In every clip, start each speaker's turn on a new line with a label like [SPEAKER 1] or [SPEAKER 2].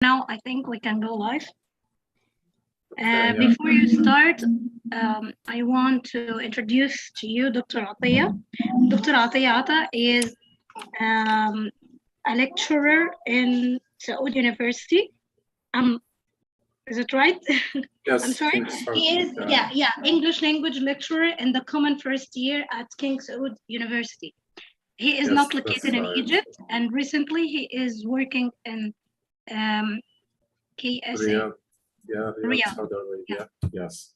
[SPEAKER 1] Now I think we can go live.
[SPEAKER 2] Yeah.
[SPEAKER 1] Before you start, I want to introduce to you Dr. Atiyah. Dr. Atiyah Ata is a lecturer in Saud University. Is it right?
[SPEAKER 2] Yes,
[SPEAKER 1] I'm sorry. He is, English language lecturer in the common first year at King Saud University. He is
[SPEAKER 2] Yes,
[SPEAKER 1] not located in
[SPEAKER 2] right.
[SPEAKER 1] Egypt, and recently he is working in KSA.
[SPEAKER 2] Riyadh, Saudi Arabia. Yes.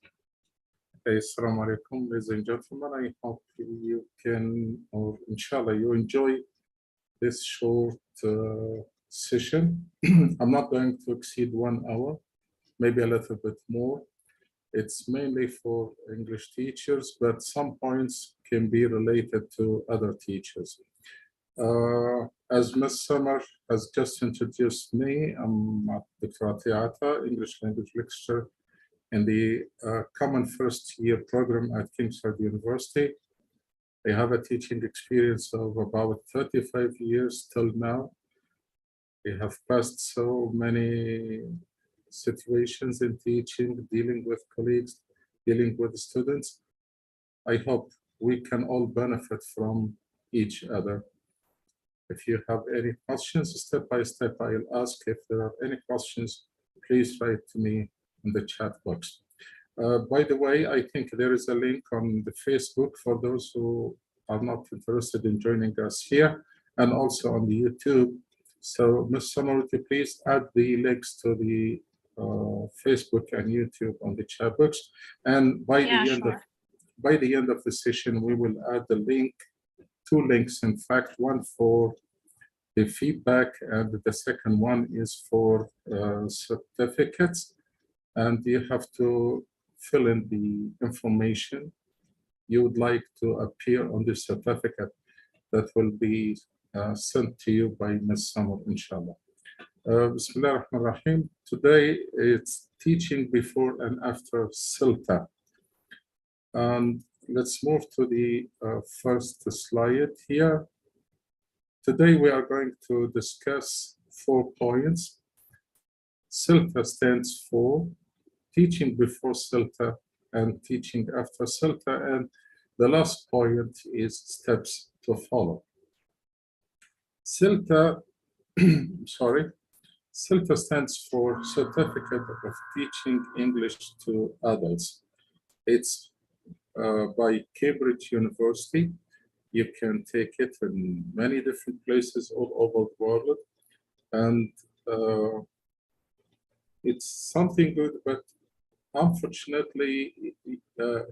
[SPEAKER 2] Okay, Assalamu alaikum, ladies and gentlemen. I hope you can, or inshallah, you enjoy this short session. I'm not going to exceed 1 hour, maybe a little bit more. It's mainly for English teachers, but some points can be related to other teachers. As Ms. Summer has just introduced me, I'm Dr. Ertiqaa Ata, English language lecturer in the common first year program at King Saud University. I have a teaching experience of about 35 years till now. I have passed so many situations in teaching, dealing with colleagues, dealing with students. I hope we can all benefit from each other. If you have any questions, step by step, I'll ask. If there are any questions, please write to me in the chat box. By the way, I think there is a link on the Facebook for those who are not interested in joining us here, and also on the YouTube. So, Ms. Summer, would you please add the links to the Facebook and YouTube on the chat box, and by the end of the session, we will add the link. 2 links, in fact, one for the feedback, and the second one is for certificates. And you have to fill in the information you would like to appear on the certificate that will be sent to you by Ms. Summer, inshallah. Bismillah ar-Rahman ar-Rahim. Today it's teaching before and after SILTA. And let's move to the first slide here. Today we are going to discuss 4 points. SILTA stands for teaching before SILTA and teaching after SILTA, and the last point is steps to follow. SILTA, SILTA stands for Certificate of Teaching English to Adults. It's by Cambridge University. You can take it in many different places all over the world, and it's something good, but unfortunately,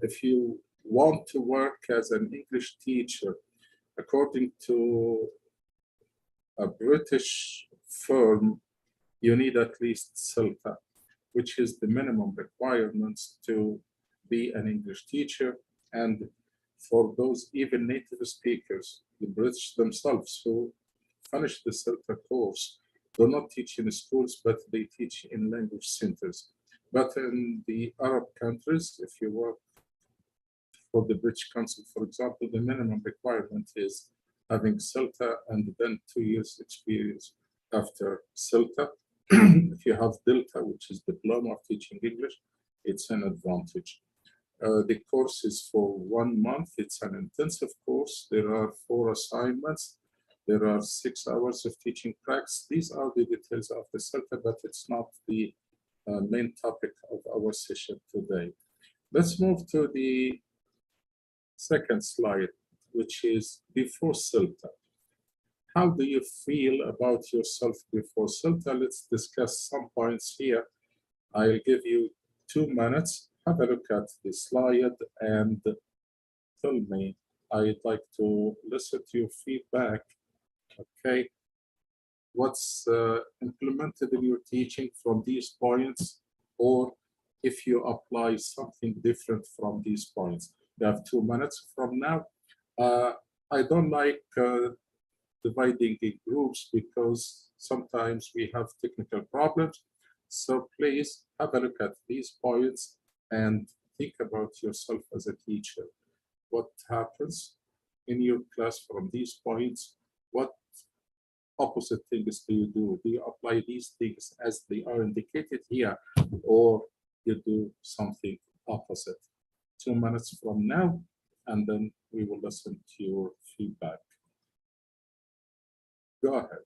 [SPEAKER 2] if you want to work as an English teacher, according to a British firm, you need at least SILTA, which is the minimum requirements to be an English teacher. And for those even native speakers, the British themselves who finish the SILTA course do not teach in schools, but they teach in language centers. But in the Arab countries, if you work for the British Council, for example, the minimum requirement is having SILTA and then 2 years experience after SILTA. If you have DELTA, which is Diploma of Teaching English, it's an advantage. The course is for 1 month. It's an intensive course. There are 4 assignments. There are 6 hours of teaching practice. These are the details of the SILTA, but it's not the main topic of our session today. Let's move to the second slide, which is before SILTA. How do you feel about yourself before SILTA? Let's discuss some points here. I'll give you 2 minutes. Have a look at the slide and tell me. I'd like to listen to your feedback. Okay. What's implemented in your teaching from these points, or if you apply something different from these points. You have 2 minutes from now. I don't like dividing in groups because sometimes we have technical problems. So please have a look at these points and think about yourself as a teacher. What happens in your class from these points? What opposite things do you do? Do you apply these things as they are indicated here, or you do something opposite? 2 minutes from now, and then we will listen to your feedback. Go ahead.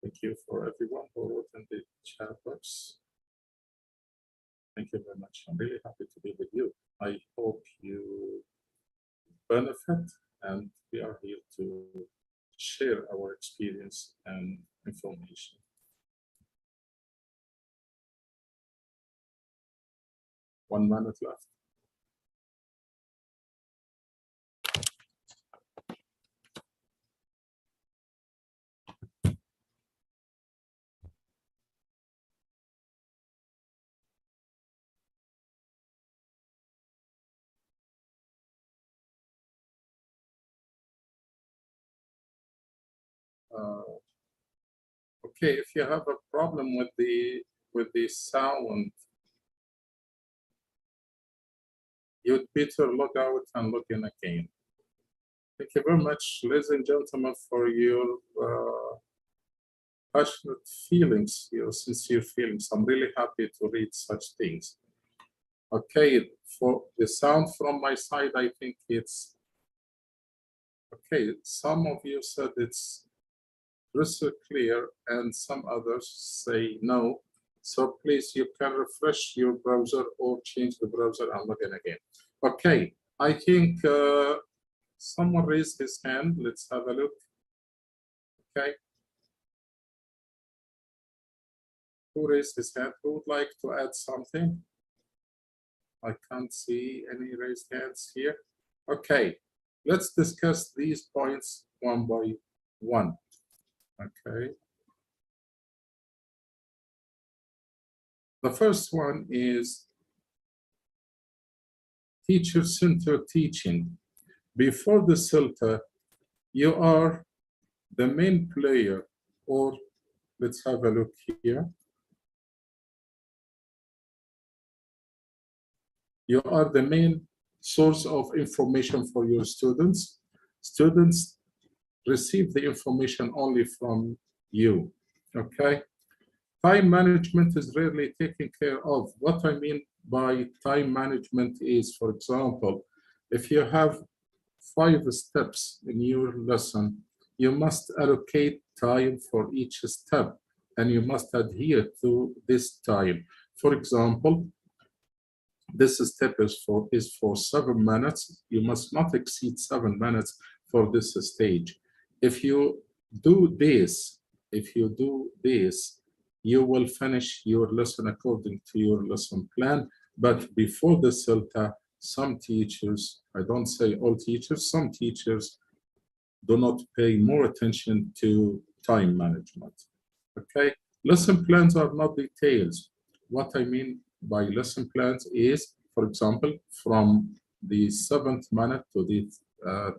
[SPEAKER 2] Thank you for everyone who wrote in the chat box. Thank you very much. I'm really happy to be with you. I hope you benefit, and we are here to share our experience and information. One minute left. Okay, if you have a problem with the sound, you'd better log out and log in again. Thank you very much, ladies and gentlemen, for your passionate feelings, your sincere feelings. I'm really happy to read such things. Okay, for the sound from my side, I think it's okay. Some of you said it's crystal clear, and some others say no. So please, you can refresh your browser or change the browser and log in again. Okay, I think someone raised his hand. Let's have a look. Okay. Who raised his hand? Who would like to add something? I can't see any raised hands here. Okay, let's discuss these points one by one. Okay. The first one is teacher-centered teaching. Before the CELTA, you are the main player, or let's have a look here. You are the main source of information for your students. Students receive the information only from you, okay? Time management is rarely taken care of. What I mean by time management is, for example, if you have 5 steps in your lesson, you must allocate time for each step, and you must adhere to this time. For example, this step is for 7 minutes. You must not exceed 7 minutes for this stage. If you do this, you will finish your lesson according to your lesson plan. But before the CELTA, some teachers, I don't say all teachers, some teachers do not pay more attention to time management. Okay, lesson plans are not details. What I mean by lesson plans is, for example, from the 7th minute to the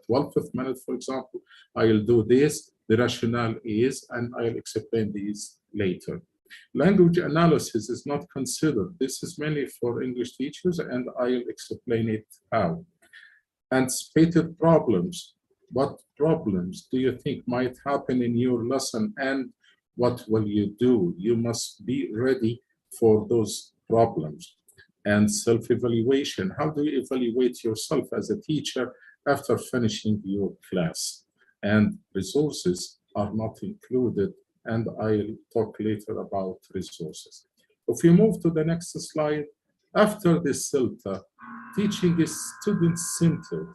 [SPEAKER 2] 12th minute, for example, I'll do this, the rationale is, and I'll explain these later. Language analysis is not considered. This is mainly for English teachers, and I'll explain it how. Anticipated problems. What problems do you think might happen in your lesson, and what will you do? You must be ready for those problems. And self-evaluation. How do you evaluate yourself as a teacher after finishing your class? And resources are not included, and I'll talk later about resources. If we move to the next slide, after this CELTA, teaching is student-centered.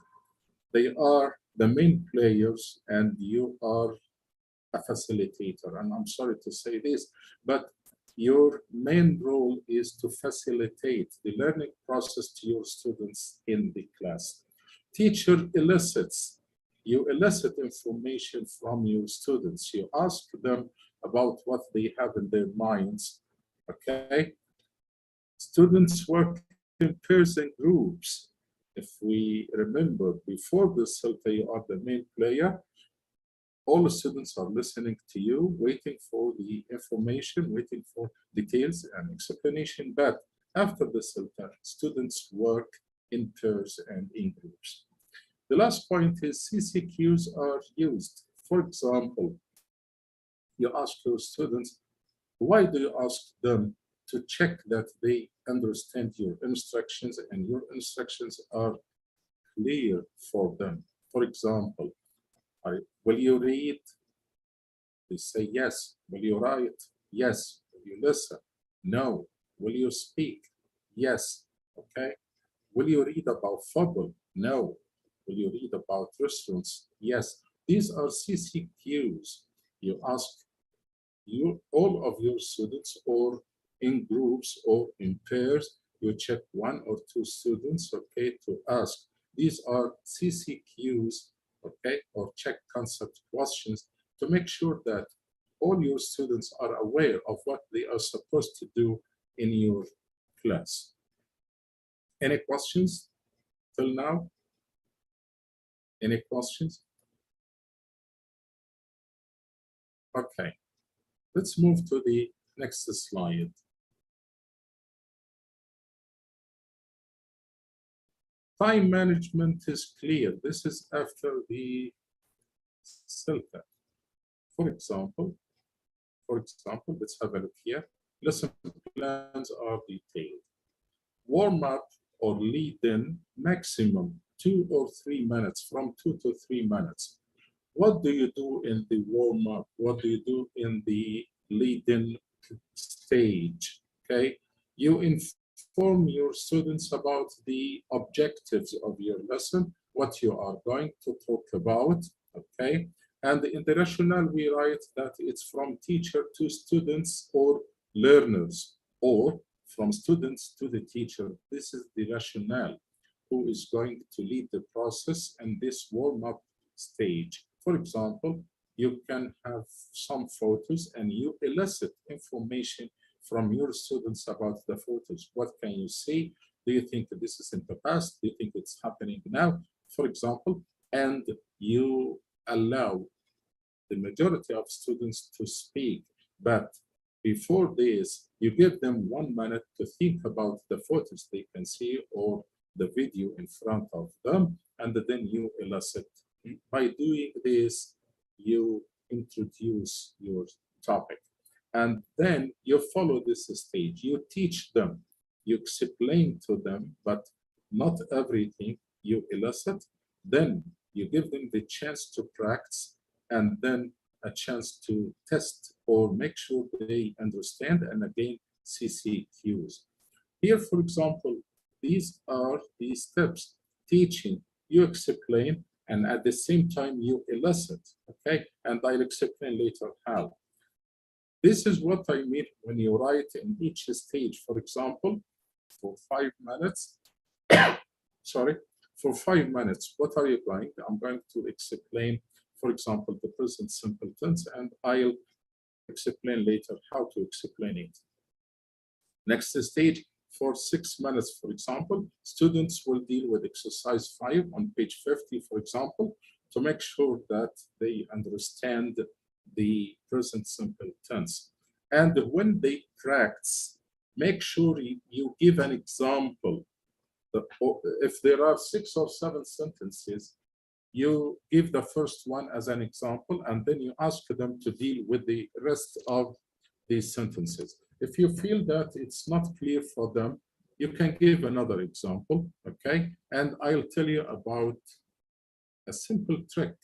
[SPEAKER 2] They are the main players, and you are a facilitator. And I'm sorry to say this, but your main role is to facilitate the learning process to your students in the class. Teacher elicits. You elicit information from your students. You ask them about what they have in their minds. Okay? Students work in pairs and groups. If we remember, before this filter, you are the main player. All the students are listening to you, waiting for the information, waiting for details and explanation. But after the filter, students work in pairs and in groups. The last point is CCQs are used. For example, you ask your students, why do you ask them to check that they understand your instructions and your instructions are clear for them? For example, will you read? They say yes. Will you write? Yes. Will you listen? No. Will you speak? Yes. Okay. Will you read about football? No. Will you read about restaurants? Yes. These are CCQs. You ask all of your students, or in groups or in pairs, you check one or two students, okay, to ask. These are CCQs, okay, or check concept questions to make sure that all your students are aware of what they are supposed to do in your class. Any questions till now? Any questions? Okay, let's move to the next slide. Time management is clear. This is after the filter. For example, let's have a look here. Lesson plans are detailed. Warm up or lead in maximum 2 or 3 minutes, from 2 to 3 minutes. What do you do in the warm up? What do you do in the lead in stage? Okay, you inform your students about the objectives of your lesson, what you are going to talk about, okay? And in the rationale, we write that it's from teacher to students or learners, or from students to the teacher. This is the rationale, who is going to lead the process and this warm-up stage. For example, you can have some photos and you elicit information from your students about the photos. What can you see? Do you think this is in the past? Do you think it's happening now? For example, and you allow the majority of students to speak, but before this, you give them 1 minute to think about the photos they can see or the video in front of them, and then you elicit. By doing this, you introduce your topic, and then you follow this stage. You teach them, you explain to them, but not everything you elicit. Then you give them the chance to practice, and then a chance to test or make sure they understand, and again, CCQs. Here, for example, these are the steps. Teaching, you explain, and at the same time you elicit, okay? And I'll explain later how. This is what I mean when you write in each stage. For example, for 5 minutes, sorry, for 5 minutes, what are you going? I'm going to explain, for example, the present simple tense, and I'll explain later how to explain it. Next stage, for 6 minutes, for example, students will deal with exercise 5 on page 50, for example, to make sure that they understand the present simple tense. And when they practice, make sure you give an example. If there are 6 or 7 sentences, you give the first one as an example, and then you ask them to deal with the rest of these sentences. If you feel that it's not clear for them, you can give another example, okay? And I'll tell you about a simple trick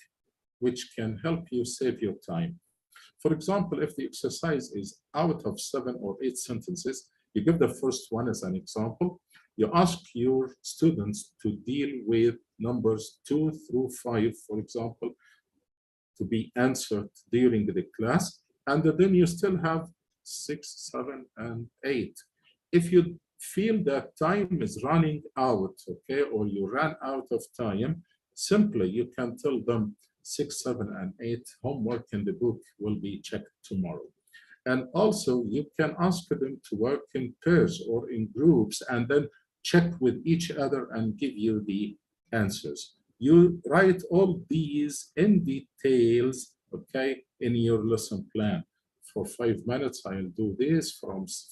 [SPEAKER 2] which can help you save your time. For example, if the exercise is out of 7 or 8 sentences, you give the first one as an example. You ask your students to deal with numbers 2 through 5, for example, to be answered during the class. And then you still have 6, 7, and 8. If you feel that time is running out, okay, or you ran out of time, simply you can tell them 6, 7, and 8, homework in the book will be checked tomorrow. And also, you can ask them to work in pairs or in groups and then check with each other and give you the answers. You write all these in details, okay, in your lesson plan. For 5 minutes, I'll do this.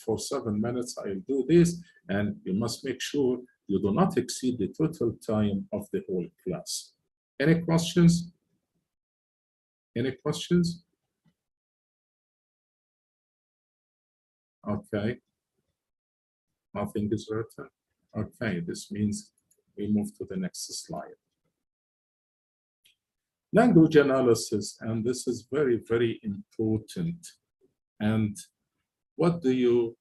[SPEAKER 2] For 7 minutes, I'll do this. And you must make sure you do not exceed the total time of the whole class. Any questions? Any questions? Okay. Nothing is written. Okay, this means we move to the next slide. Language analysis, and this is very, very important. And what do you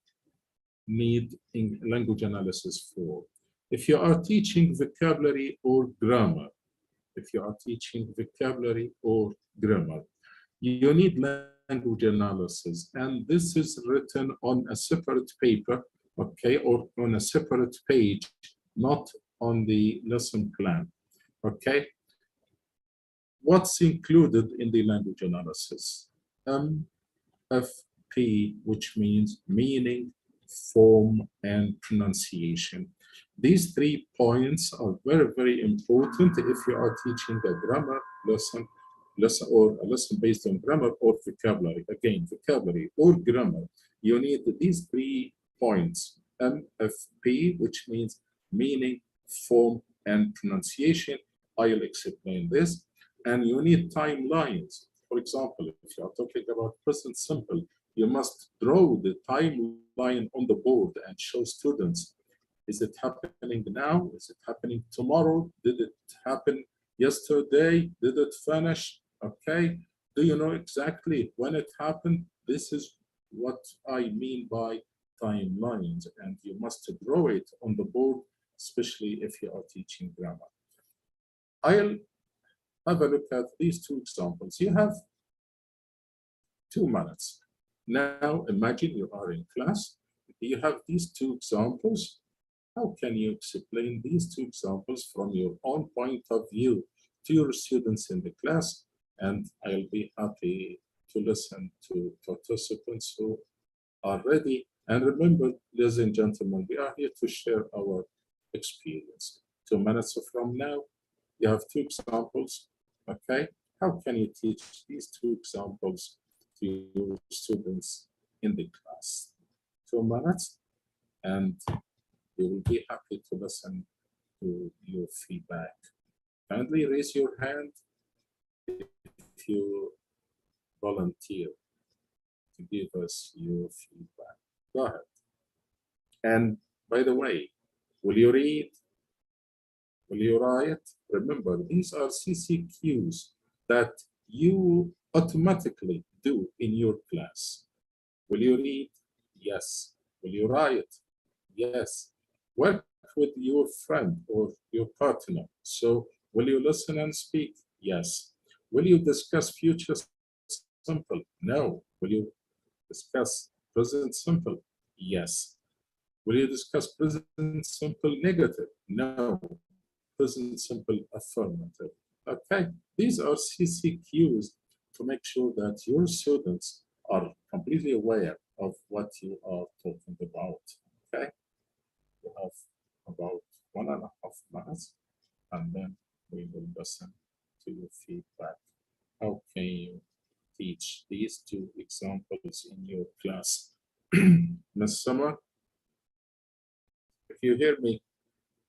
[SPEAKER 2] need in language analysis for? If you are teaching vocabulary or grammar, you need language analysis, and this is written on a separate paper, okay, or on a separate page, not on the lesson plan, okay? What's included in the language analysis? MFP, which means meaning, form, and pronunciation. These 3 points are very, very important if you are teaching a grammar lesson or a lesson based on grammar or vocabulary. Again, vocabulary or grammar, you need these 3 points. MFP, which means meaning, form, and pronunciation. I'll explain this. And you need timelines. For example, if you are talking about present simple, you must draw the timeline on the board and show students, is it happening now? Is it happening tomorrow? Did it happen yesterday? Did it finish? Okay. Do you know exactly when it happened? This is what I mean by timelines, and you must draw it on the board, especially if you are teaching grammar. I'll have a look at these 2 examples. You have 2 minutes. Now imagine you are in class. You have these 2 examples. How can you explain these 2 examples from your own point of view to your students in the class? And I'll be happy to listen to participants who are ready. And remember, ladies and gentlemen, we are here to share our experience. 2 minutes from now, you have 2 examples. Okay, how can you teach these 2 examples to your students in the class? 2 minutes, and we will be happy to listen to your feedback. Kindly raise your hand if you volunteer to give us your feedback. Go ahead. And by the way, will you read? Will you write? Remember, these are CCQs that you automatically do in your class. Will you read? Yes. Will you write? Yes. Work with your friend or your partner. So, will you listen and speak? Yes. Will you discuss future simple? No. Will you discuss present simple? Yes. Will you discuss present simple negative? No. Present simple affirmative. Okay, these are CCQs to make sure that your students are completely aware of what you are talking about. Okay, you have about 1.5 minutes, and then we will listen to your feedback. How can you teach these 2 examples in your class? Ms. Summer, if you hear me,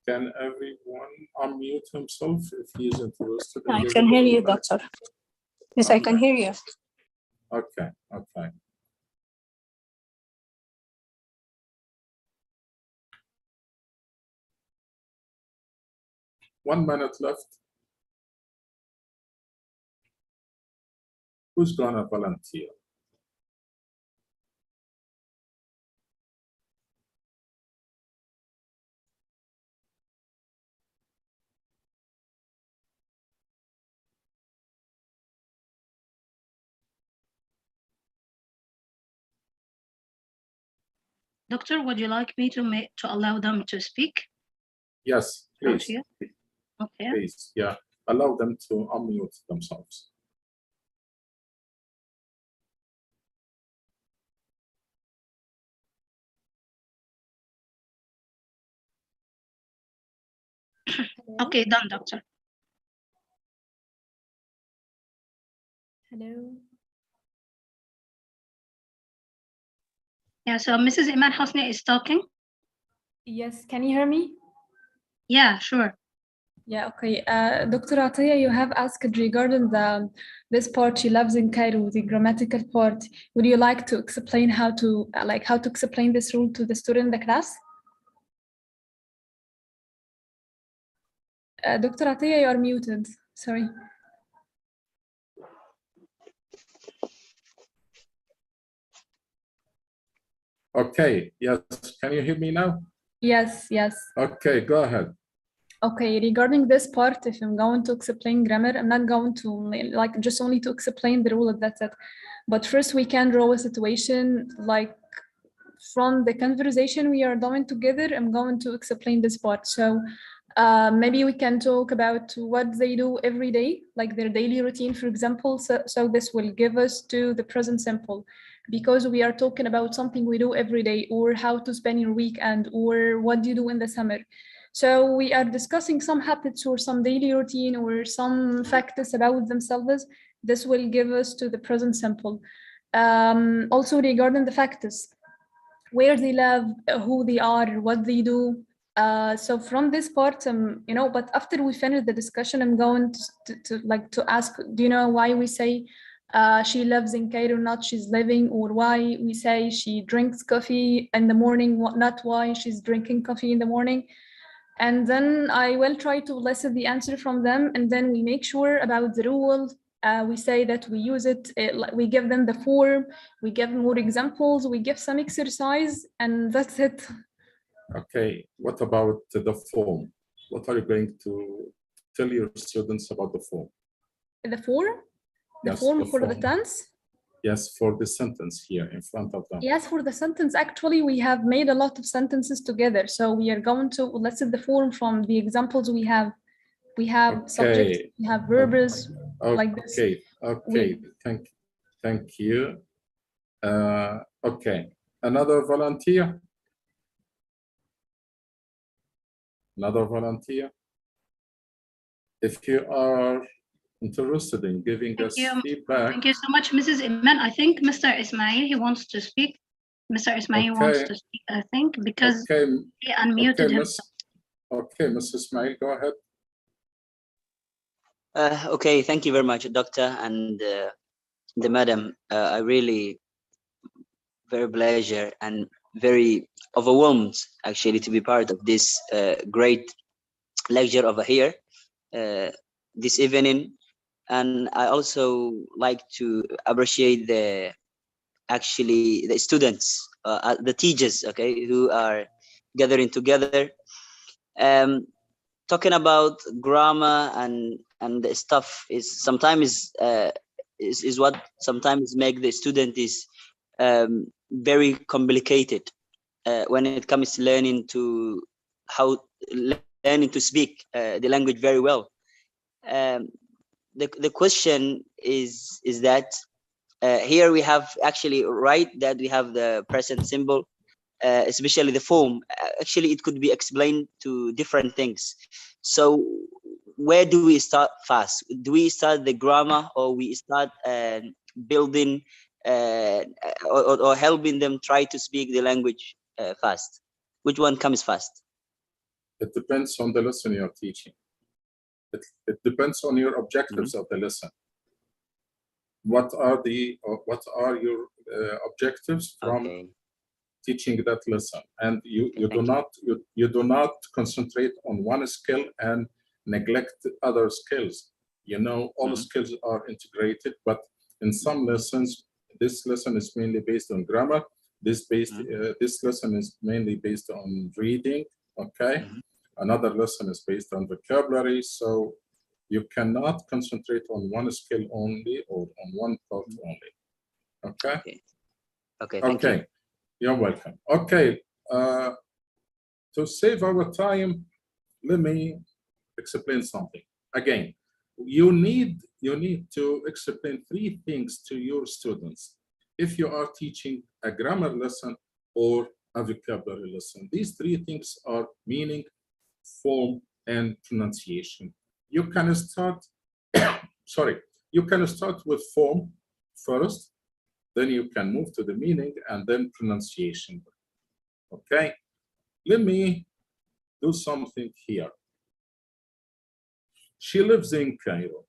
[SPEAKER 2] can everyone unmute himself if he is interested?
[SPEAKER 3] I can hear you, doctor. Yes, I can hear you.
[SPEAKER 2] Okay, okay. One minute left. Who's gonna volunteer?
[SPEAKER 1] Doctor, would you like me to allow them to speak?
[SPEAKER 2] Yes, please.
[SPEAKER 1] Okay.
[SPEAKER 2] Please, yeah. allow them to unmute themselves.
[SPEAKER 1] Okay, done, doctor.
[SPEAKER 4] Hello.
[SPEAKER 1] Yeah, so Mrs. Iman Hosni is talking.
[SPEAKER 4] Yes, can you hear me?
[SPEAKER 1] Yeah, sure.
[SPEAKER 4] Yeah, okay. Dr. Atiyah, you have asked regarding this part she loves in Cairo, the grammatical part. Would you like to explain how to explain this rule to the student in the class? Dr. Atiyah, you are muted. Sorry.
[SPEAKER 2] Okay, yes, can you hear me now?
[SPEAKER 4] Yes, yes.
[SPEAKER 2] Okay, go ahead.
[SPEAKER 4] Okay, regarding this part, if I'm going to explain grammar, I'm not going to like just only to explain the rule, that's it. But first we can draw a situation like from the conversation we are doing together, I'm going to explain this part. So maybe we can talk about what they do every day, like their daily routine, for example. So this will give us to the present simple, because we are talking about something we do every day, or how to spend your weekend, or what do you do in the summer. So we are discussing some habits or some daily routine or some facts about themselves. This will give us to the present simple. Also regarding the facts, where they live, who they are, what they do. So from this part, but after we finish the discussion, I'm going to ask, do you know why we say she lives in Cairo, not she's living, or why we say she drinks coffee in the morning, not why she's drinking coffee in the morning. And then I will try to listen the answer from them, and then we make sure about the rule. We say that we use it, we give them the form, we give more examples, we give some exercise, and that's it.
[SPEAKER 2] Okay, what about the form? What are you going to tell your students about the form?
[SPEAKER 4] The form? The
[SPEAKER 2] Yes,
[SPEAKER 4] form
[SPEAKER 2] the
[SPEAKER 4] for the
[SPEAKER 2] form.
[SPEAKER 4] tense?
[SPEAKER 2] Yes, for the sentence here in front of them.
[SPEAKER 4] Yes, for the sentence, actually, we have made a lot of sentences together. So we are going to listen the form from the examples we have. We have subjects, we have verbs, like this.
[SPEAKER 2] Okay, thank you. Okay, another volunteer? Another volunteer? If you are interested in giving us feedback.
[SPEAKER 1] Thank you so much, Mrs. Iman. I think Mr. Ismail, he wants to speak. Mr. Ismail wants to speak, I think, because he unmuted himself.
[SPEAKER 2] Okay, Mr. Ismail, go ahead.
[SPEAKER 5] Okay, thank you very much, Doctor and the madam. I really very pleasure and very overwhelmed actually to be part of this great lecture over here this evening. And I also like to appreciate the students, the teachers, okay, who are gathering together, talking about grammar and the stuff is sometimes is what sometimes make the student is very complicated when it comes to learning to speak the language very well. The question is that here we have actually that we have the present symbol, especially the form. Actually, it could be explained to different things. So where do we start fast? Do we start the grammar, or we start building or helping them try to speak the language fast? Which one comes fast?
[SPEAKER 2] It depends on the lesson you're teaching. It depends on your objectives of the lesson. What are your objectives from teaching that lesson? And you do not concentrate on one skill and neglect other skills. You know, all skills are integrated, but in some lessons, this lesson is mainly based on grammar. This lesson is mainly based on reading. Okay. Another lesson is based on vocabulary. So you cannot concentrate on one skill only or on one part only. Okay?
[SPEAKER 5] Okay, thank you.
[SPEAKER 2] You're welcome. Okay, to save our time, let me explain something. Again, you need to explain 3 things to your students if you are teaching a grammar lesson or a vocabulary lesson. These 3 things are meaning, form, and pronunciation. You can start, you can start with form first, then you can move to the meaning and then pronunciation. Okay, let me do something here. She lives in Cairo.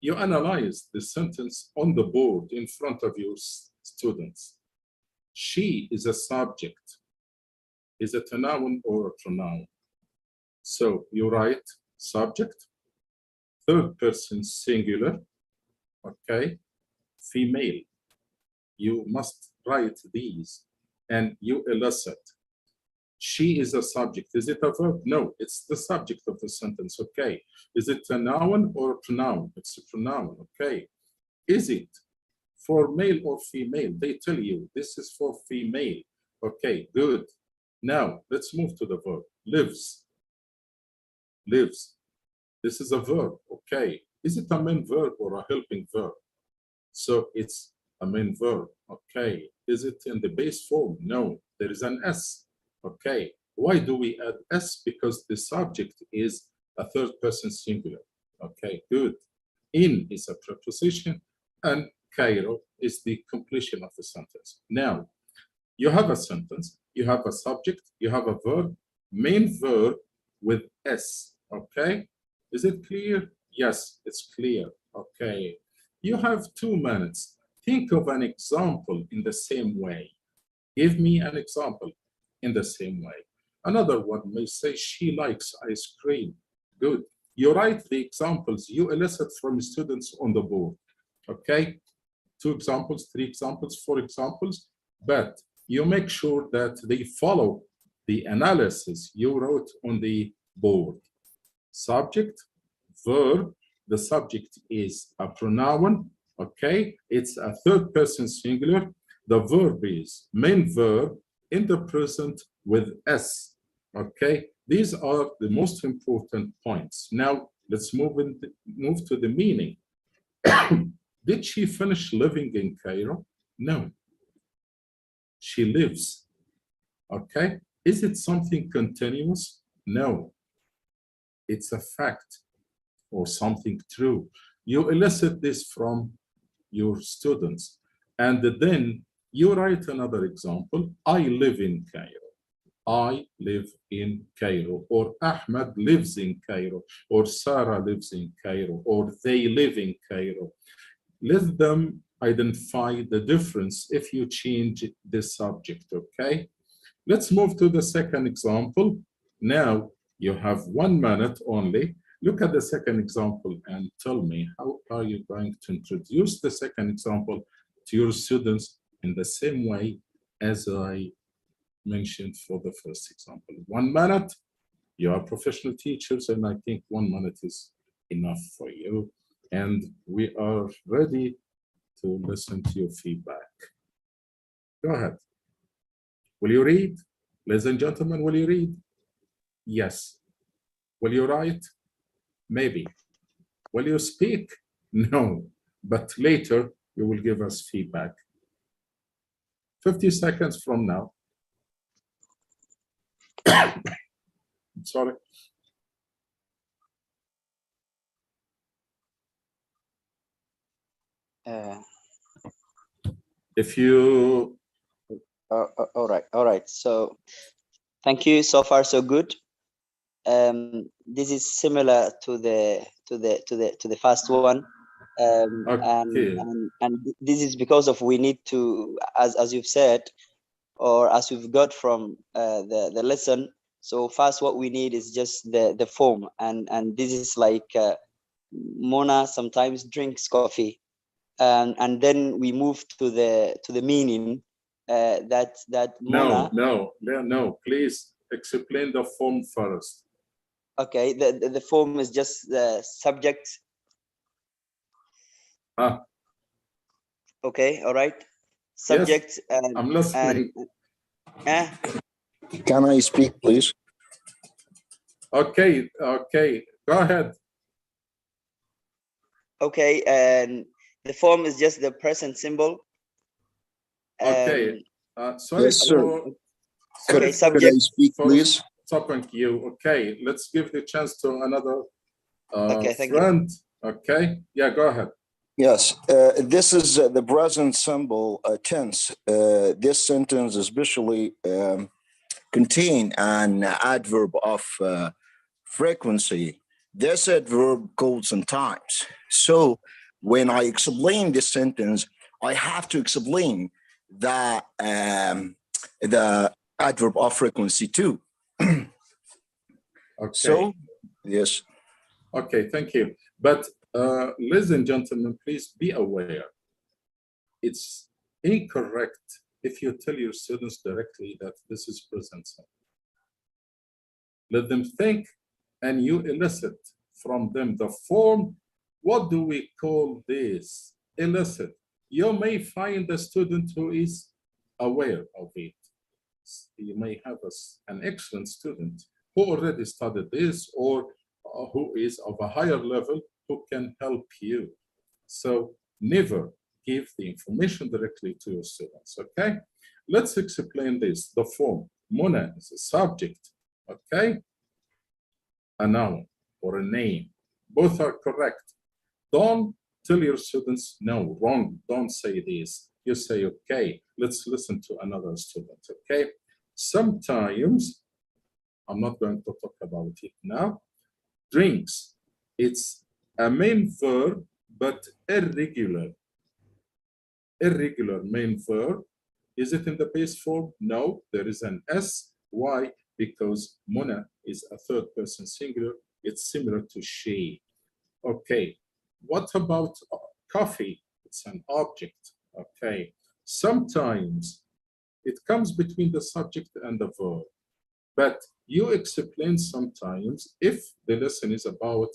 [SPEAKER 2] You analyze the sentence on the board in front of your students. She is a subject. Is it a noun or a pronoun? So you write subject, 3rd person singular, okay, female. You must write these and you elicit. She is a subject. Is it a verb? No, it's the subject of the sentence, okay. Is it a noun or a pronoun? It's a pronoun, okay. Is it for male or female? They tell you this is for female, okay, good. Now, let's move to the verb. Lives. Lives. This is a verb, okay. Is it a main verb or a helping verb? So it's a main verb, okay. Is it in the base form? No, there is an S, okay. Why do we add S? Because the subject is a 3rd person singular, okay, good. In is a preposition and Cairo is the completion of the sentence. Now, you have a sentence, you have a subject, you have a verb, main verb with S, okay? Is it clear? Yes, it's clear, okay. You have 2 minutes. Think of an example in the same way. Give me an example in the same way. Another one may say, she likes ice cream. Good. You write the examples you elicit from students on the board, okay? 2 examples, 3 examples, 4 examples, but you make sure that they follow the analysis you wrote on the board. Subject, verb, the subject is a pronoun, okay? It's a 3rd person singular. The verb is main verb in the present with S, okay? These are the most important points. Now, let's move to the meaning. Did she finish living in Cairo? No. She lives, okay? Is it something continuous? No. It's a fact or something true. You elicit this from your students, and then you write another example. I live in Cairo. I live in Cairo, or Ahmed lives in Cairo, or Sarah lives in Cairo, or they live in Cairo. Let them identify the difference if you change the subject, okay? Let's move to the second example. Now you have 1 minute only. Look at the second example and tell me, how are you going to introduce the second example to your students in the same way as I mentioned for the first example? 1 minute, you are professional teachers, and I think 1 minute is enough for you. And we are ready to listen to your feedback. Go ahead. Will you read? Ladies and gentlemen, will you read? Yes. Will you write? Maybe. Will you speak? No. But later, you will give us feedback. 50 seconds from now. Sorry. If you...
[SPEAKER 5] All right. So, thank you. So far, so good. This is similar to the first one,
[SPEAKER 2] okay.
[SPEAKER 5] and this is because of we need to, as you've said, or as we've got from the lesson. So first, what we need is just the form, and this is like Mona sometimes drinks coffee, and then we move to the meaning. That Mona.
[SPEAKER 2] No. Please explain the form first.
[SPEAKER 5] Okay, the form is just the subject. Okay, all right. Subject.
[SPEAKER 2] Yes, I'm listening.
[SPEAKER 6] Can I speak, please?
[SPEAKER 2] Okay. Go ahead.
[SPEAKER 5] Okay, and the form is just the present symbol.
[SPEAKER 2] Okay. Sorry
[SPEAKER 6] Yes, sir.
[SPEAKER 2] for
[SPEAKER 5] Okay,
[SPEAKER 2] for-
[SPEAKER 5] subject.
[SPEAKER 6] Could I speak,
[SPEAKER 2] for
[SPEAKER 6] please?
[SPEAKER 2] stopping you. Okay, let's give the chance to another
[SPEAKER 5] Okay, thank you.
[SPEAKER 2] friend. Okay, yeah, go ahead.
[SPEAKER 6] Yes, this is the present simple tense. This sentence especially contain an adverb of frequency. This adverb called sometimes. So when I explain this sentence, I have to explain the adverb of frequency too.
[SPEAKER 2] Okay.
[SPEAKER 6] So, yes.
[SPEAKER 2] Okay, thank you. But ladies and gentlemen, please be aware. It's incorrect if you tell your students directly that this is present simple. Let them think and you elicit from them the form. What do we call this? Elicit. You may find a student who is aware of it. You may have an excellent student who already studied this or who is of a higher level who can help you. So never give the information directly to your students, okay? Let's explain this. The form, Mona is a subject, okay? A noun or a name. Both are correct. Don't tell your students, no, wrong, don't say this. You say, okay, let's listen to another student, okay? Sometimes, I'm not going to talk about it now, drinks, it's a main verb, but irregular. Irregular main verb. Is it in the base form? No, there is an S. Why? Because Mona is a third person singular. It's similar to she. Okay, what about coffee? It's an object, okay. Sometimes it comes between the subject and the verb, but you explain sometimes if the lesson is about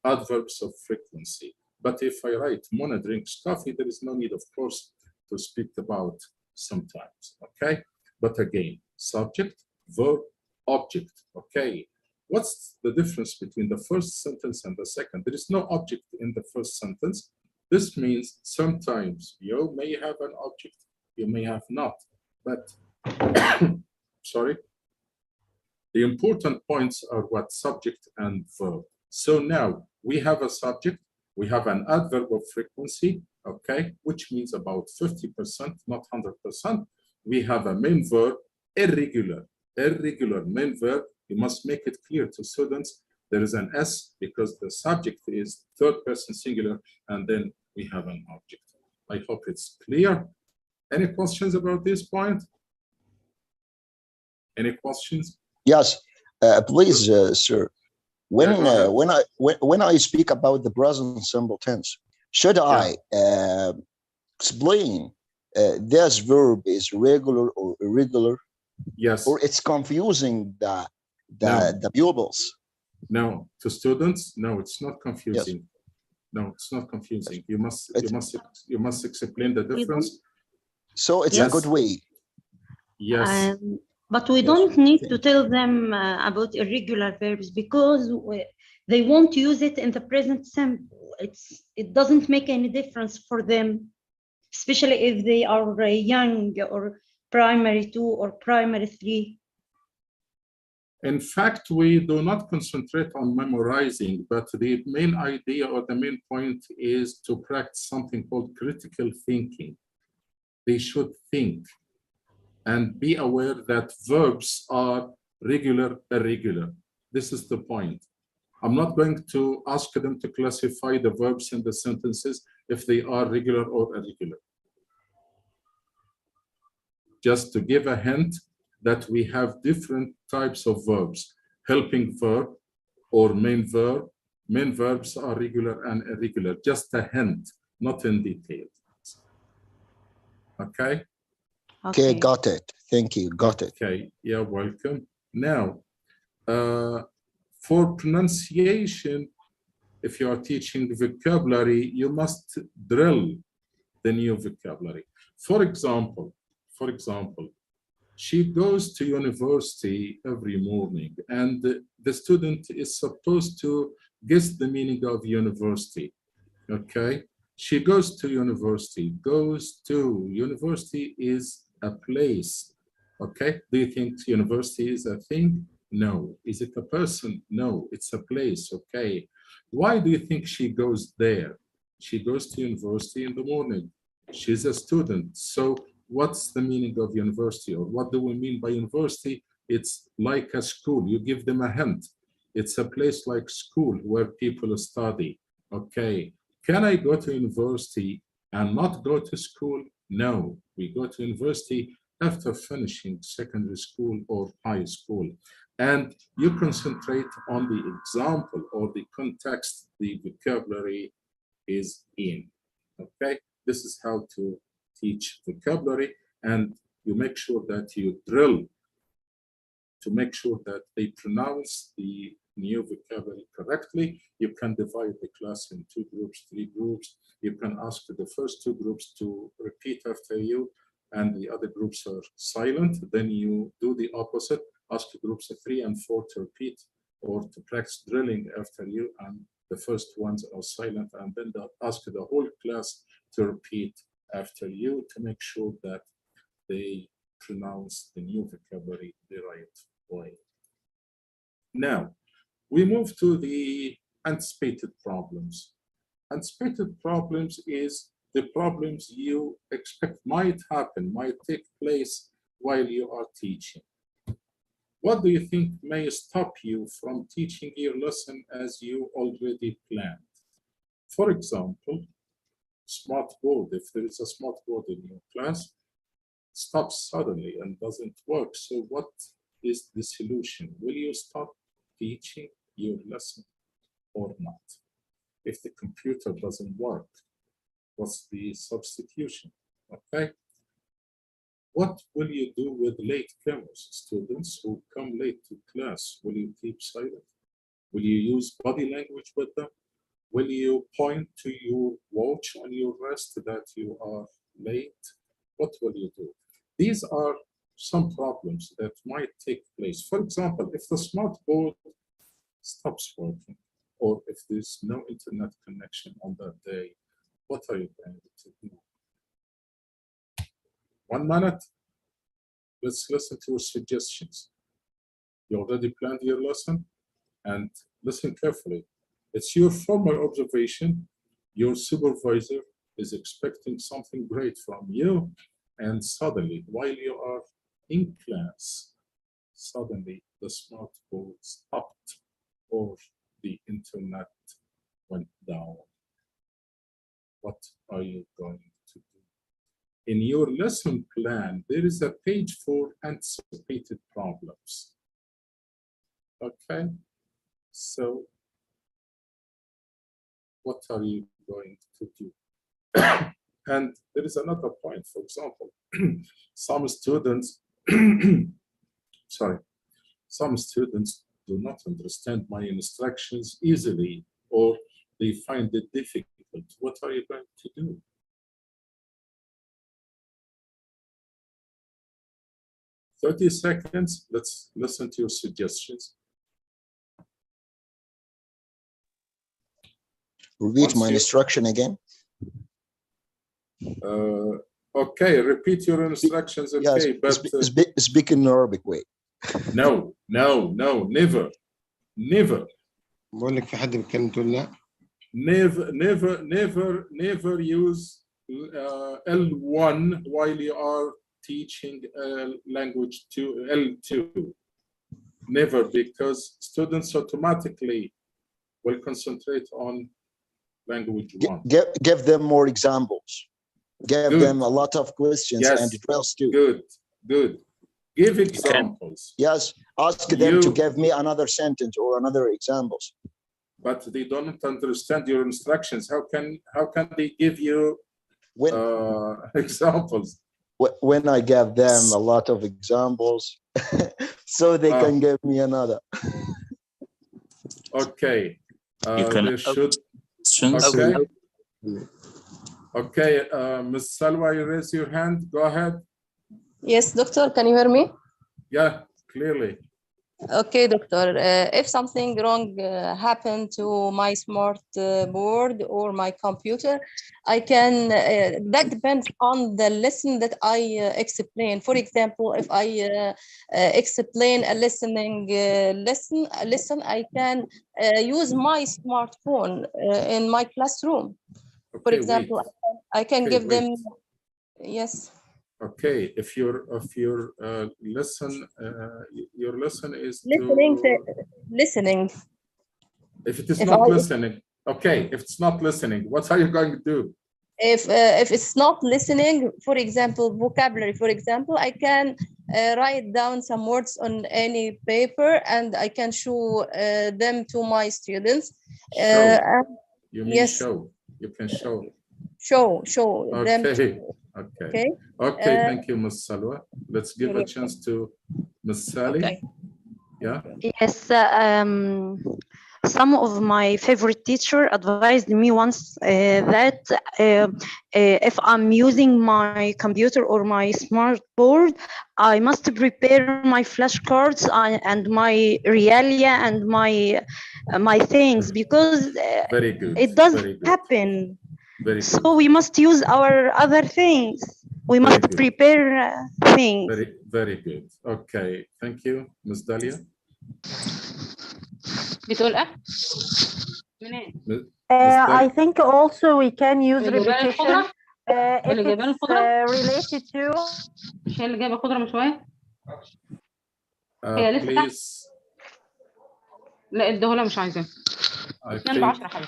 [SPEAKER 2] adverbs of frequency. But if I write Mona drinks coffee, there is no need, of course, to speak about sometimes, okay? But again, subject, verb, object, okay? What's the difference between the first sentence and the second? There is no object in the first sentence. This means sometimes you may have an object, you may have not, but sorry. The important points are what subject and verb. So now we have a subject, we have an adverb of frequency, okay, which means about 50%, not 100%. We have a main verb, irregular main verb. You must make it clear to students. There is an S because the subject is third person singular, and then we have an object. I hope it's clear. Any questions about this point? Any questions?
[SPEAKER 6] Yes, please, sir. When I speak about the present simple tense, should I explain this verb is regular or irregular?
[SPEAKER 2] Yes.
[SPEAKER 6] Or it's confusing the pupils?
[SPEAKER 2] No, to students, no, it's not confusing.
[SPEAKER 6] Yes.
[SPEAKER 2] No, it's not confusing. You must explain the difference.
[SPEAKER 6] So it's a good way.
[SPEAKER 2] Yes.
[SPEAKER 7] But we don't need to tell them about irregular verbs because they won't use it in the present simple. It doesn't make any difference for them, especially if they are young or primary 2 or primary 3.
[SPEAKER 2] In fact, we do not concentrate on memorizing, but the main idea or the main point is to practice something called critical thinking. They should think and be aware that verbs are regular, irregular. This is the point. I'm not going to ask them to classify the verbs in the sentences if they are regular or irregular. Just to give a hint that we have different types of verbs, helping verb or main verb. Main verbs are regular and irregular, just a hint, not in detail. Okay?
[SPEAKER 6] Okay, got it. Thank you, got it.
[SPEAKER 2] Okay, you're welcome. Now, for pronunciation, if you are teaching vocabulary, you must drill the new vocabulary. For example, she goes to university every morning and the student is supposed to guess the meaning of university. Okay. She goes to university. Goes to university is a place. Okay. Do you think university is a thing? No. Is it a person? No. It's a place. Okay. Why do you think she goes there? She goes to university in the morning. She's a student. So what's the meaning of university, or what do we mean by university? It's like a school. You give them a hint. It's a place like school where people study. Okay. Can I go to university and not go to school? No. We go to university after finishing secondary school or high school. And you concentrate on the example or the context the vocabulary is in. Okay. This is how to teach vocabulary, and you make sure that you drill to make sure that they pronounce the new vocabulary correctly. You can divide the class in 2 groups, 3 groups. You can ask the first 2 groups to repeat after you, and the other groups are silent. Then you do the opposite. Ask groups 3 and 4 to repeat or to practice drilling after you, and the first ones are silent, and then ask the whole class to repeat after you to make sure that they pronounce the new vocabulary the right way. Now, we move to the anticipated problems. Anticipated problems is the problems you expect might happen, might take place while you are teaching. What do you think may stop you from teaching your lesson as you already planned? For example, smart board. If there is a smart board in your class, stops suddenly and doesn't work. So what is the solution? Will you stop teaching your lesson or not? If the computer doesn't work, what's the substitution? Okay. What will you do with late comers, students who come late to class? Will you keep silent? Will you use body language with them? Will you point to your watch on your wrist that you are late? What will you do? These are some problems that might take place. For example, if the smart board stops working, or if there's no internet connection on that day, what are you going to do? 1 minute. Let's listen to your suggestions. You already planned your lesson, and listen carefully. It's your formal observation. Your supervisor is expecting something great from you, and suddenly, while you are in class, suddenly the smart board stopped or the internet went down. What are you going to do? In your lesson plan, there is a page for anticipated problems. Okay, so what are you going to do? And there is another point. For example, some students, some students do not understand my instructions easily, or they find it difficult. What are you going to do? "30 seconds. Let's listen to your suggestions.
[SPEAKER 6] Repeat my instruction again.
[SPEAKER 2] Okay, repeat your instructions. Okay,
[SPEAKER 6] yes, but speak in Arabic way.
[SPEAKER 2] No, never.
[SPEAKER 8] بقول لك في حد بيتكلم تقول لا.
[SPEAKER 2] Never use L1 while you are teaching language to L2. Never, because students automatically will concentrate on language 1.
[SPEAKER 6] Give them more examples. Give them a lot of questions and drills too.
[SPEAKER 2] Good. Give examples.
[SPEAKER 6] Yes, ask them to give me another sentence or another examples.
[SPEAKER 2] But they don't understand your instructions. How can they give you examples?
[SPEAKER 6] When I give them a lot of examples, so they can give me another.
[SPEAKER 2] Okay.
[SPEAKER 9] You can
[SPEAKER 2] Okay, Ms. Salwa, you raise your hand. Go ahead.
[SPEAKER 3] Yes, doctor, can you hear me?
[SPEAKER 2] Yeah, clearly.
[SPEAKER 3] Okay, doctor. If something wrong happened to my smart board or my computer, I can, that depends on the lesson that I explain. For example, if I explain a lesson, I can use my smartphone in my classroom. For
[SPEAKER 2] Okay,
[SPEAKER 3] example,
[SPEAKER 2] wait.
[SPEAKER 3] I can
[SPEAKER 2] Okay,
[SPEAKER 3] give them,
[SPEAKER 2] wait.
[SPEAKER 3] yes.
[SPEAKER 2] Okay, if your lesson your lesson is
[SPEAKER 3] Listening.
[SPEAKER 2] If it is
[SPEAKER 3] If
[SPEAKER 2] not
[SPEAKER 3] I
[SPEAKER 2] listening, okay. If it's not listening, what are you going to do?
[SPEAKER 3] if it's not listening, for example, vocabulary, for example, I can write down some words on any paper and I can show them to my students.
[SPEAKER 2] Show.
[SPEAKER 3] And
[SPEAKER 2] You mean
[SPEAKER 3] yes,
[SPEAKER 2] show. You can show.
[SPEAKER 3] show them.
[SPEAKER 2] Okay. Okay.
[SPEAKER 3] Okay.
[SPEAKER 2] Okay. Thank you, Ms. Salwa. Let's give
[SPEAKER 3] You're
[SPEAKER 2] a chance to Ms. Sally.
[SPEAKER 3] Okay.
[SPEAKER 2] Yeah.
[SPEAKER 7] Yes, some of my favorite teacher advised me once that if I'm using my computer or my smart board, I must prepare my flashcards and my realia and my things, because
[SPEAKER 2] Very good.
[SPEAKER 7] it does
[SPEAKER 2] Very good.
[SPEAKER 7] happen.
[SPEAKER 2] Very
[SPEAKER 7] So
[SPEAKER 2] good.
[SPEAKER 7] we must use our other things. We
[SPEAKER 2] Very
[SPEAKER 7] must
[SPEAKER 2] good.
[SPEAKER 7] prepare things.
[SPEAKER 2] Very good. Okay. Thank you, Ms. Dalia.
[SPEAKER 8] بتقول ايه؟
[SPEAKER 2] Ms.
[SPEAKER 9] I think also we can use
[SPEAKER 8] اللي جايباني
[SPEAKER 9] repetition
[SPEAKER 8] الخضرة؟
[SPEAKER 9] if
[SPEAKER 8] اللي جايباني
[SPEAKER 9] it's
[SPEAKER 8] الخضرة؟
[SPEAKER 9] related to
[SPEAKER 8] مش هي اللي جايبة خضرة من شوية؟ هي لسه تحت؟
[SPEAKER 2] Please.
[SPEAKER 8] لا اديهولها مش عايزاه.
[SPEAKER 2] I
[SPEAKER 8] 2
[SPEAKER 2] think
[SPEAKER 8] ب10 حبيبي.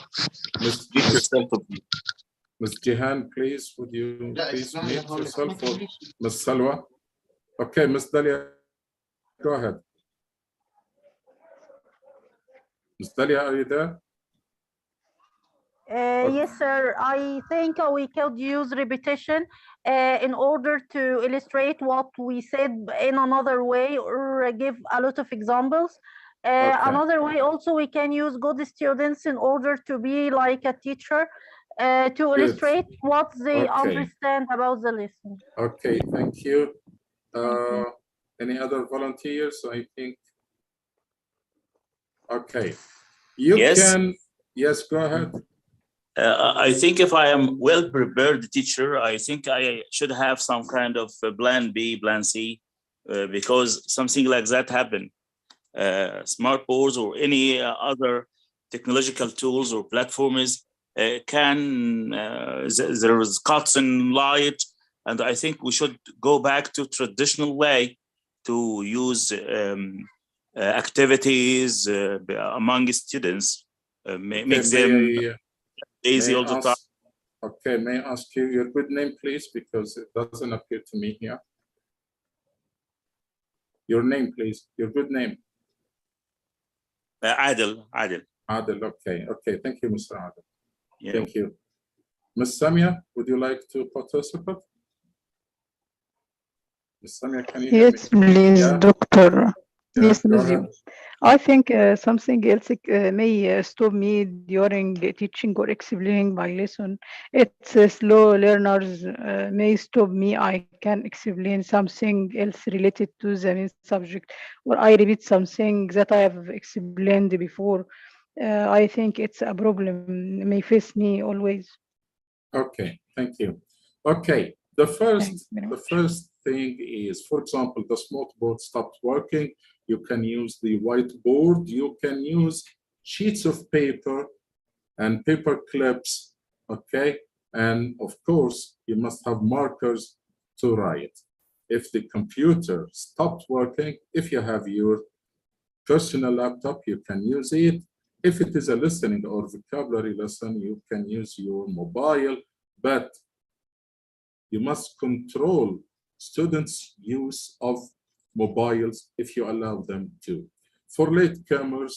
[SPEAKER 2] Ms. Jihan, please, would you please mute yourself for Ms. Salwa? Okay, Ms. Dalia, go ahead. Ms. Dalia, are you there?
[SPEAKER 9] Yes, sir. I think we could use repetition in order to illustrate what we said in another way or give a lot of examples.
[SPEAKER 2] Okay.
[SPEAKER 9] Another way also we can use good students in order to be like a teacher to illustrate what they understand about the lesson.
[SPEAKER 2] Okay, thank you. Any other volunteers? I think. Okay. You can. Yes, go ahead.
[SPEAKER 10] I think if I am well prepared teacher, I think I should have some kind of plan B, plan C, because something like that happen. Smart boards or any other technological tools or platforms can, there is cuts in light, and I think we should go back to traditional way to use activities among students, make them easy all the time.
[SPEAKER 2] Okay, may I ask you your good name, please, because it doesn't appear to me here. Your name, please. Your good name.
[SPEAKER 10] Adil.
[SPEAKER 2] Adil, okay. Okay, thank you, Mr. Adil.
[SPEAKER 10] Yeah.
[SPEAKER 2] Thank you. Ms. Samia, would you like to participate? Ms. Samia, can you hear me?
[SPEAKER 11] Yes, please,
[SPEAKER 2] Yeah?
[SPEAKER 11] doctor.
[SPEAKER 2] Yeah,
[SPEAKER 11] Yes,
[SPEAKER 2] go
[SPEAKER 11] with
[SPEAKER 2] ahead.
[SPEAKER 11] you. I think something else may stop me during teaching or explaining my lesson. It's slow learners may stop me. I can explain something else related to the main subject, or I repeat something that I have explained before. I think it's a problem may face me always.
[SPEAKER 2] Okay, thank you. Okay, the first thing is, for example, the smart board stopped working. You can use the whiteboard. You can use sheets of paper and paper clips, okay? And of course, you must have markers to write. If the computer stopped working, if you have your personal laptop, you can use it. If it is a listening or vocabulary lesson, you can use your mobile, but you must control students' use of mobiles if you allow them to. For latecomers,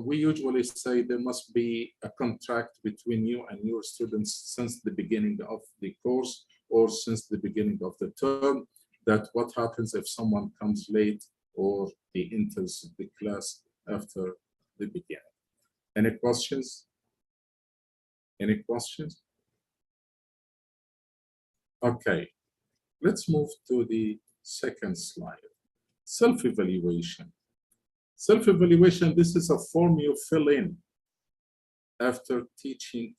[SPEAKER 2] we usually say there must be a contract between you and your students since the beginning of the course or since the beginning of the term, that what happens if someone comes late or he enters the class after the beginning. Any questions? Any questions? Okay, let's move to the second slide. Self-evaluation. Self-evaluation, this is a form you fill in after teaching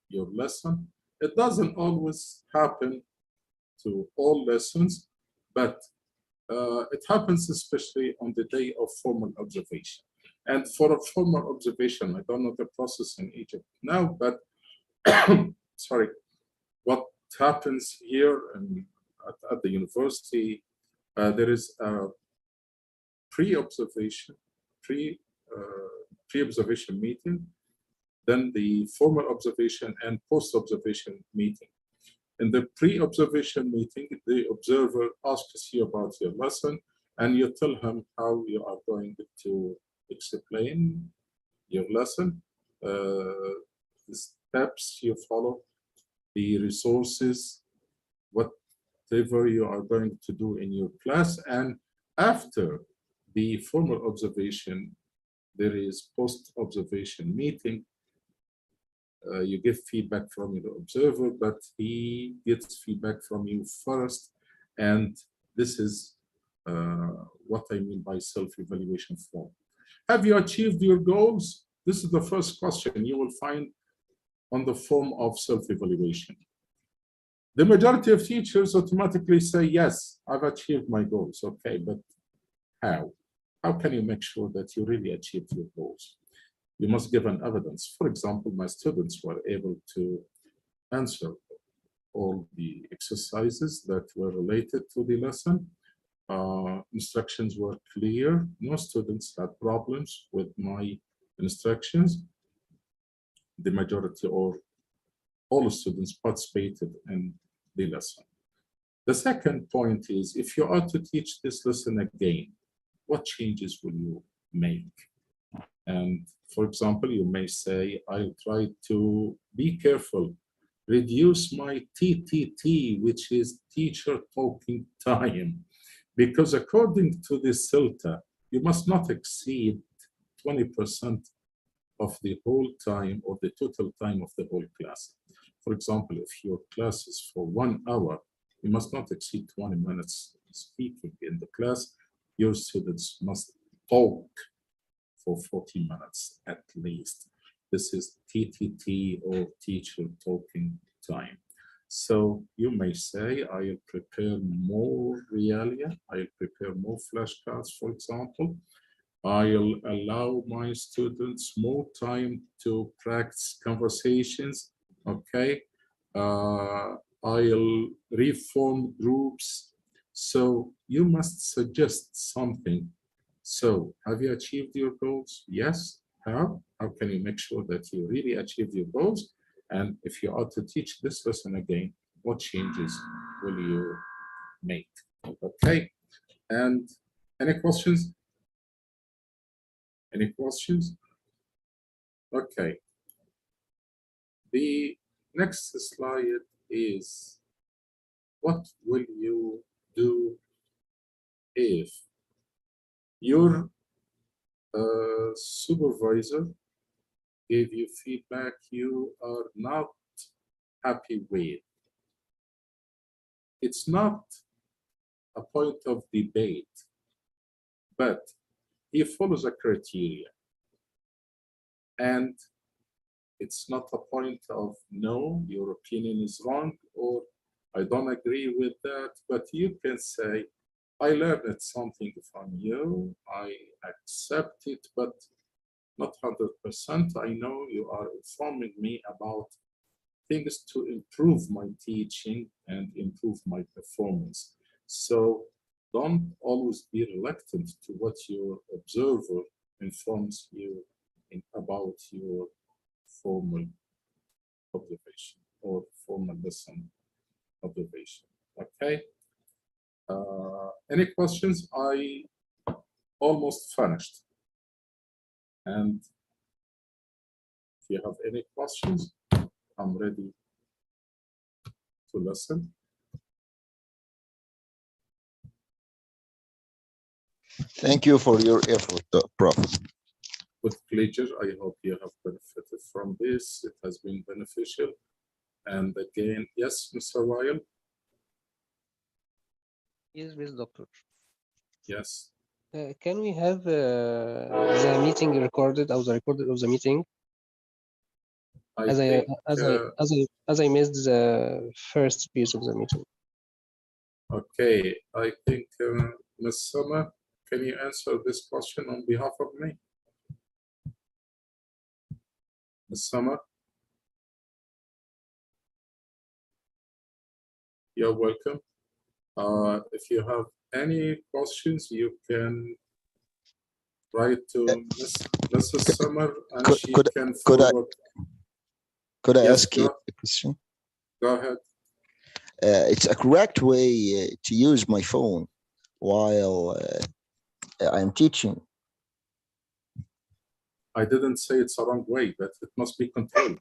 [SPEAKER 2] your lesson. It doesn't always happen to all lessons, but it happens especially on the day of formal observation. And for a formal observation, I don't know the process in Egypt now, but sorry, what happens here at the university, there is a pre-observation meeting, then the formal observation and post-observation meeting. In the pre-observation meeting, the observer asks you about your lesson, and you tell him how you are going to explain your lesson, the steps you follow, the resources, whatever you are going to do in your class. And after the formal observation, there is post-observation meeting. You give feedback from your observer, but he gets feedback from you first. And this is what I mean by self-evaluation form. Have you achieved your goals? This is the first question you will find on the form of self-evaluation. The majority of teachers automatically say, yes, I've achieved my goals. Okay, but how? How can you make sure that you really achieved your goals? You must give an evidence. For example, my students were able to answer all the exercises that were related to the lesson. Instructions were clear. No students had problems with my instructions. The majority or all students participated in the lesson. The second point is, if you are to teach this lesson again, what changes will you make? And for example, you may say, I'll try to be careful, reduce my TTT, which is teacher talking time, because according to the CILTA, you must not exceed 20% of the whole time or the total time of the whole class. For example, if your class is for 1 hour, you must not exceed 20 minutes speaking in the class. Your students must talk for 40 minutes at least. This is TTT or teacher talking time. So you may say, I'll prepare more realia, I'll prepare more flashcards, for example. I'll allow my students more time to practice conversations, okay? I'll reform groups. So you must suggest something. So have you achieved your goals? Yes. How? How can you make sure that you really achieved your goals? And if you are to teach this lesson again, what changes will you make? Okay. And any questions? Any questions? Okay. The next slide is, what will you do if your supervisor gave you feedback you are not happy with? It's not a point of debate, but he follows a criteria. And it's not a point of, no, your opinion is wrong, or I don't agree with that, but you can say, I learned something from you, I accept it, but not 100%. I know you are informing me about things to improve my teaching and improve my performance. So don't always be reluctant to what your observer informs you about your formal observation or formal lesson observation. Okay. Any questions? I almost finished. And if you have any questions, I'm ready to listen.
[SPEAKER 6] Thank you for your effort, Prof.
[SPEAKER 2] With pleasure. I hope you have benefited from this. It has been beneficial. And again, yes, Mr. Ryan?
[SPEAKER 12] Yes, Doctor.
[SPEAKER 2] Yes.
[SPEAKER 12] Can we have the meeting recorded or the recorded of the meeting? As I missed the first piece of the meeting.
[SPEAKER 2] Okay, I think Ms. Summer, can you answer this question on behalf of me? Ms. Summer? You're welcome. If you have any questions, you can write to Mrs. Summer, and she can forward.
[SPEAKER 6] Could I
[SPEAKER 2] Yes,
[SPEAKER 6] ask you a question?
[SPEAKER 2] Go ahead.
[SPEAKER 6] It's a correct way to use my phone while I'm teaching.
[SPEAKER 2] I didn't say it's a wrong way, but it must be controlled.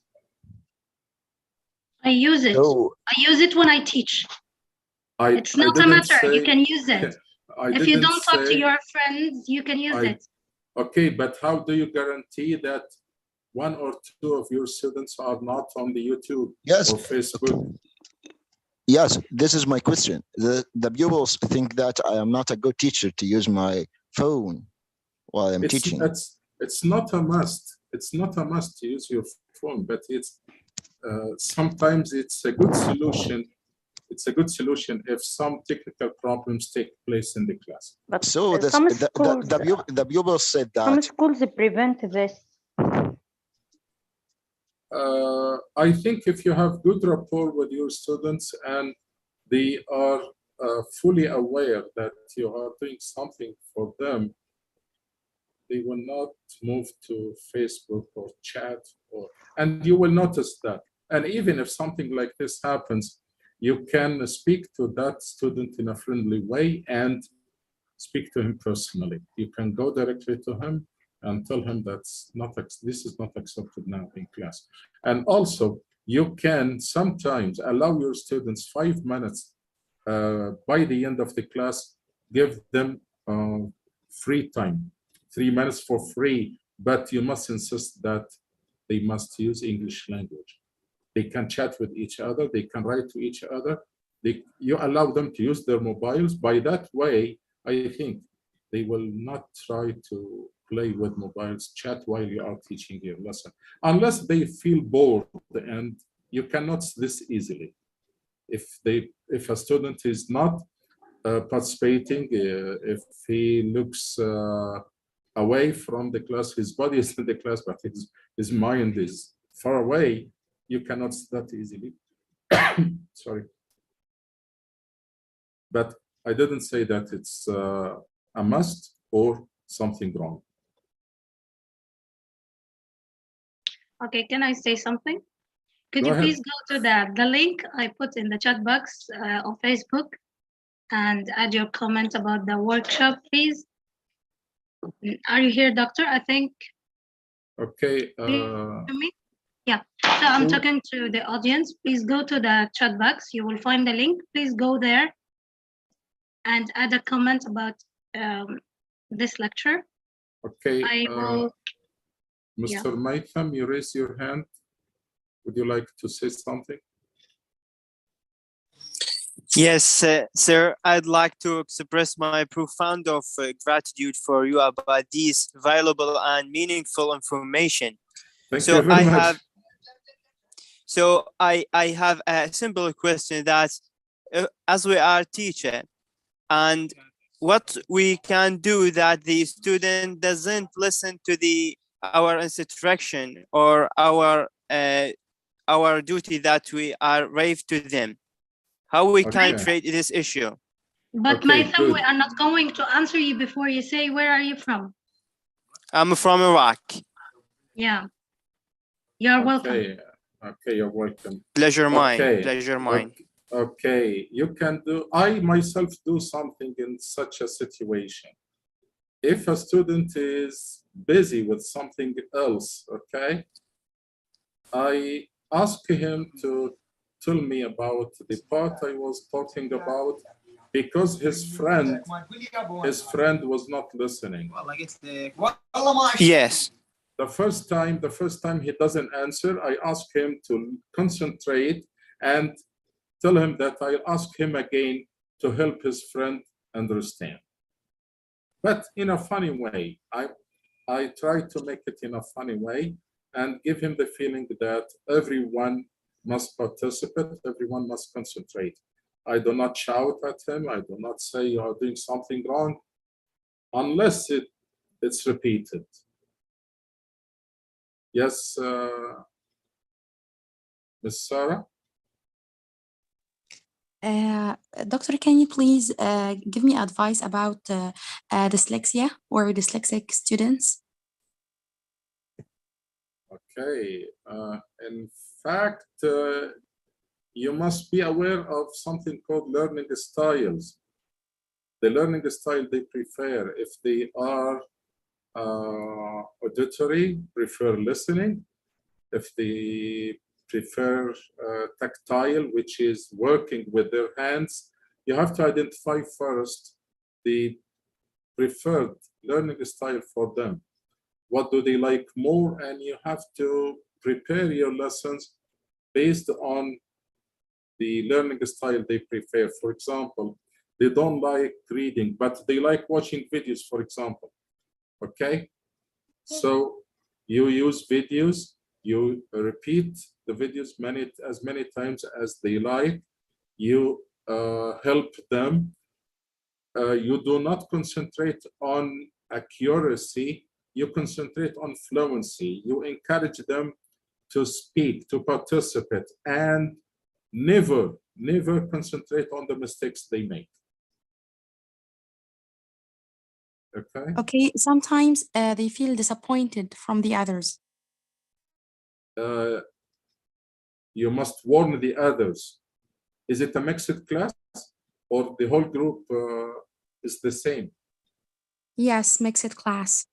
[SPEAKER 1] I use it.
[SPEAKER 6] So,
[SPEAKER 1] I use it when I teach. It's not a matter. You can use it. If you don't talk to your friends, you can use it.
[SPEAKER 2] Okay, but how do you guarantee that one or two of your students are not on the YouTube or Facebook?
[SPEAKER 6] Yes, this is my question. The pupils think that I am not a good teacher to use my phone while I'm teaching.
[SPEAKER 2] It's not a must. It's not a must to use your phone, but it's sometimes it's a good solution. It's a good solution if some technical problems take place in the class.
[SPEAKER 7] But
[SPEAKER 6] so the pupils said that.
[SPEAKER 7] Some schools prevent this.
[SPEAKER 2] I think if you have good rapport with your students and they are fully aware that you are doing something for them, they will not move to Facebook or chat, and you will notice that. And even if something like this happens, you can speak to that student in a friendly way and speak to him personally. You can go directly to him and tell him this is not accepted now in class. And also, you can sometimes allow your students 5 minutes by the end of the class, give them free time, 3 minutes for free, but you must insist that they must use English language. They can chat with each other, they can write to each other. You allow them to use their mobiles. By that way, I think they will not try to play with mobiles, chat while you are teaching your lesson, unless they feel bored, and you cannot this easily. If a student is not participating, if he looks away from the class, his body is in the class, but his mind is far away, you cannot that easily. Sorry. But I didn't say that it's a must or something wrong.
[SPEAKER 1] Okay, can I say something? Could
[SPEAKER 2] Go
[SPEAKER 1] you
[SPEAKER 2] ahead.
[SPEAKER 1] please go to the link I put in the chat box on Facebook and add your comment about the workshop, please? Are you here, doctor? I think.
[SPEAKER 2] Okay.
[SPEAKER 1] Yeah, so I'm talking to the audience. Please go to the chat box. You will find the link. Please go there and add a comment about this lecture.
[SPEAKER 2] Okay.
[SPEAKER 1] I will.
[SPEAKER 2] Mr. Maitham, you raise your hand. Would you like to say something?
[SPEAKER 13] Yes, sir. I'd like to express my profound of gratitude for you about this valuable and meaningful information.
[SPEAKER 2] Thank you very much.
[SPEAKER 13] So I have a simple question that as we are teacher, and what we can do that the student doesn't listen to our instruction or our duty that we are raised to them. How we can treat this issue?
[SPEAKER 1] But Maitham, we are not going to answer you before you say, where are you from?
[SPEAKER 13] I'm from Iraq.
[SPEAKER 1] Yeah. You're welcome.
[SPEAKER 2] Okay, you're welcome.
[SPEAKER 13] Pleasure mine. Pleasure mine.
[SPEAKER 2] Okay, you can do. I myself do something in such a situation. If a student is busy with something else, okay, I ask him to tell me about the part I was talking about, because his friend was not listening.
[SPEAKER 13] Yes.
[SPEAKER 2] The first time he doesn't answer, I ask him to concentrate and tell him that I'll ask him again to help his friend understand. but in a funny way. I try to make it in a funny way and give him the feeling that everyone must participate, everyone must concentrate. I do not shout at him. I do not say you are doing something wrong unless it's repeated. Yes, Ms. Sarah?
[SPEAKER 14] Doctor, can you please give me advice about dyslexia or dyslexic students?
[SPEAKER 2] Okay. In fact, you must be aware of something called learning styles. The learning style they prefer, if they are auditory, prefer listening. If they prefer tactile, which is working with their hands, you have to identify first the preferred learning style for them. What do they like more? And you have to prepare your lessons based on the learning style they prefer. For example, they don't like reading, but they like watching videos, for example. Okay? So you use videos, you repeat the videos as many times as they like. You help them. You do not concentrate on accuracy. You concentrate on fluency. You encourage them to speak, to participate, and never concentrate on the mistakes they make. Okay.
[SPEAKER 14] Okay, sometimes they feel disappointed from the others.
[SPEAKER 2] You must warn the others. Is it a mixed class or the whole group is the same?
[SPEAKER 14] Yes, mixed class.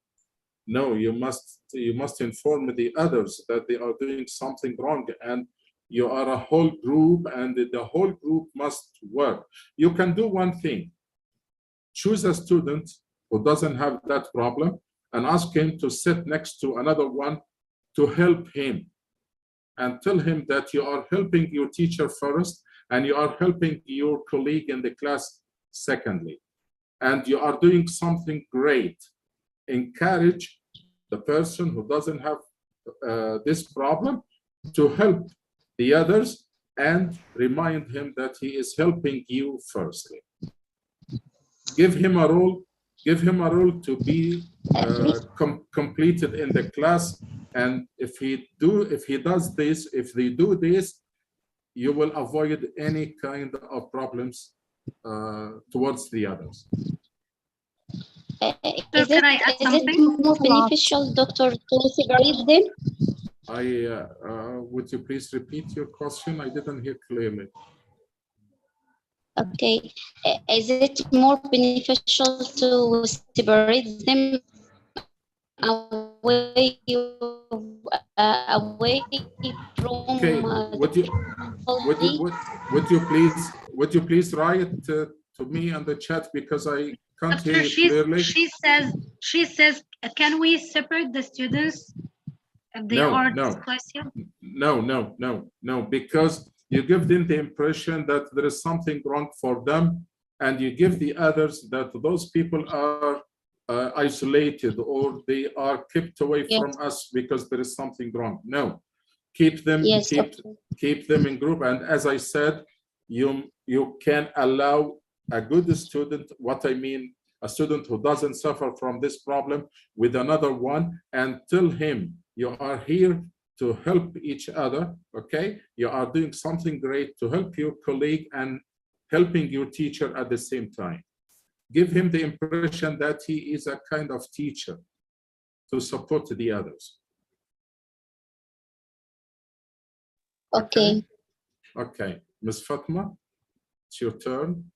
[SPEAKER 2] No, you must inform the others that they are doing something wrong, and you are a whole group, and the whole group must work. You can do one thing. Choose a student who doesn't have that problem and ask him to sit next to another one to help him, and tell him that you are helping your teacher first and you are helping your colleague in the class secondly, and you are doing something great. Encourage the person who doesn't have this problem to help the others, and remind him that he is helping you firstly. Give him a role to be completed in the class, and if they do this, you will avoid any kind of problems towards the others.
[SPEAKER 15] Is it more beneficial, doctor, to separate them?
[SPEAKER 2] Would you please repeat your question? I didn't hear clearly.
[SPEAKER 15] Okay. Is it more beneficial to separate them away from?
[SPEAKER 2] Okay. Would you please write to me on the chat, because I can't hear you clearly.
[SPEAKER 1] She says, can we separate the students if they are dyslexia?
[SPEAKER 2] No, because you give them the impression that there is something wrong for them, and you give the others that those people are isolated, or they are kept away from us because there is something wrong. No, keep them in group. And as I said, you can allow a good student, what I mean, a student who doesn't suffer from this problem, with another one, and tell him you are here to help each other. Okay, you are doing something great to help your colleague and helping your teacher at the same time. Give him the impression that he is a kind of teacher to support the others.
[SPEAKER 15] Okay.
[SPEAKER 2] Okay, Ms. Fatma, it's your turn.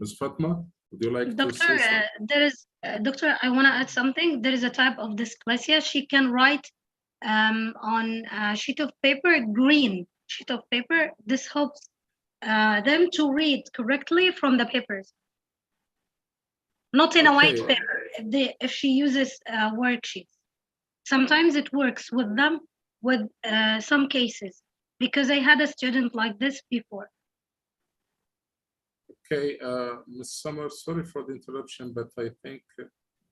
[SPEAKER 2] Ms. Fatma, would you like to say something?
[SPEAKER 1] Doctor, I want to add something. There is a type of dyslexic. She can write on a sheet of paper, green sheet of paper. This helps them to read correctly from the papers. Not in a white paper, if she uses worksheets. Sometimes it works with them, with some cases, because I had a student like this before.
[SPEAKER 2] Okay, Ms. Summer, sorry for the interruption, but I think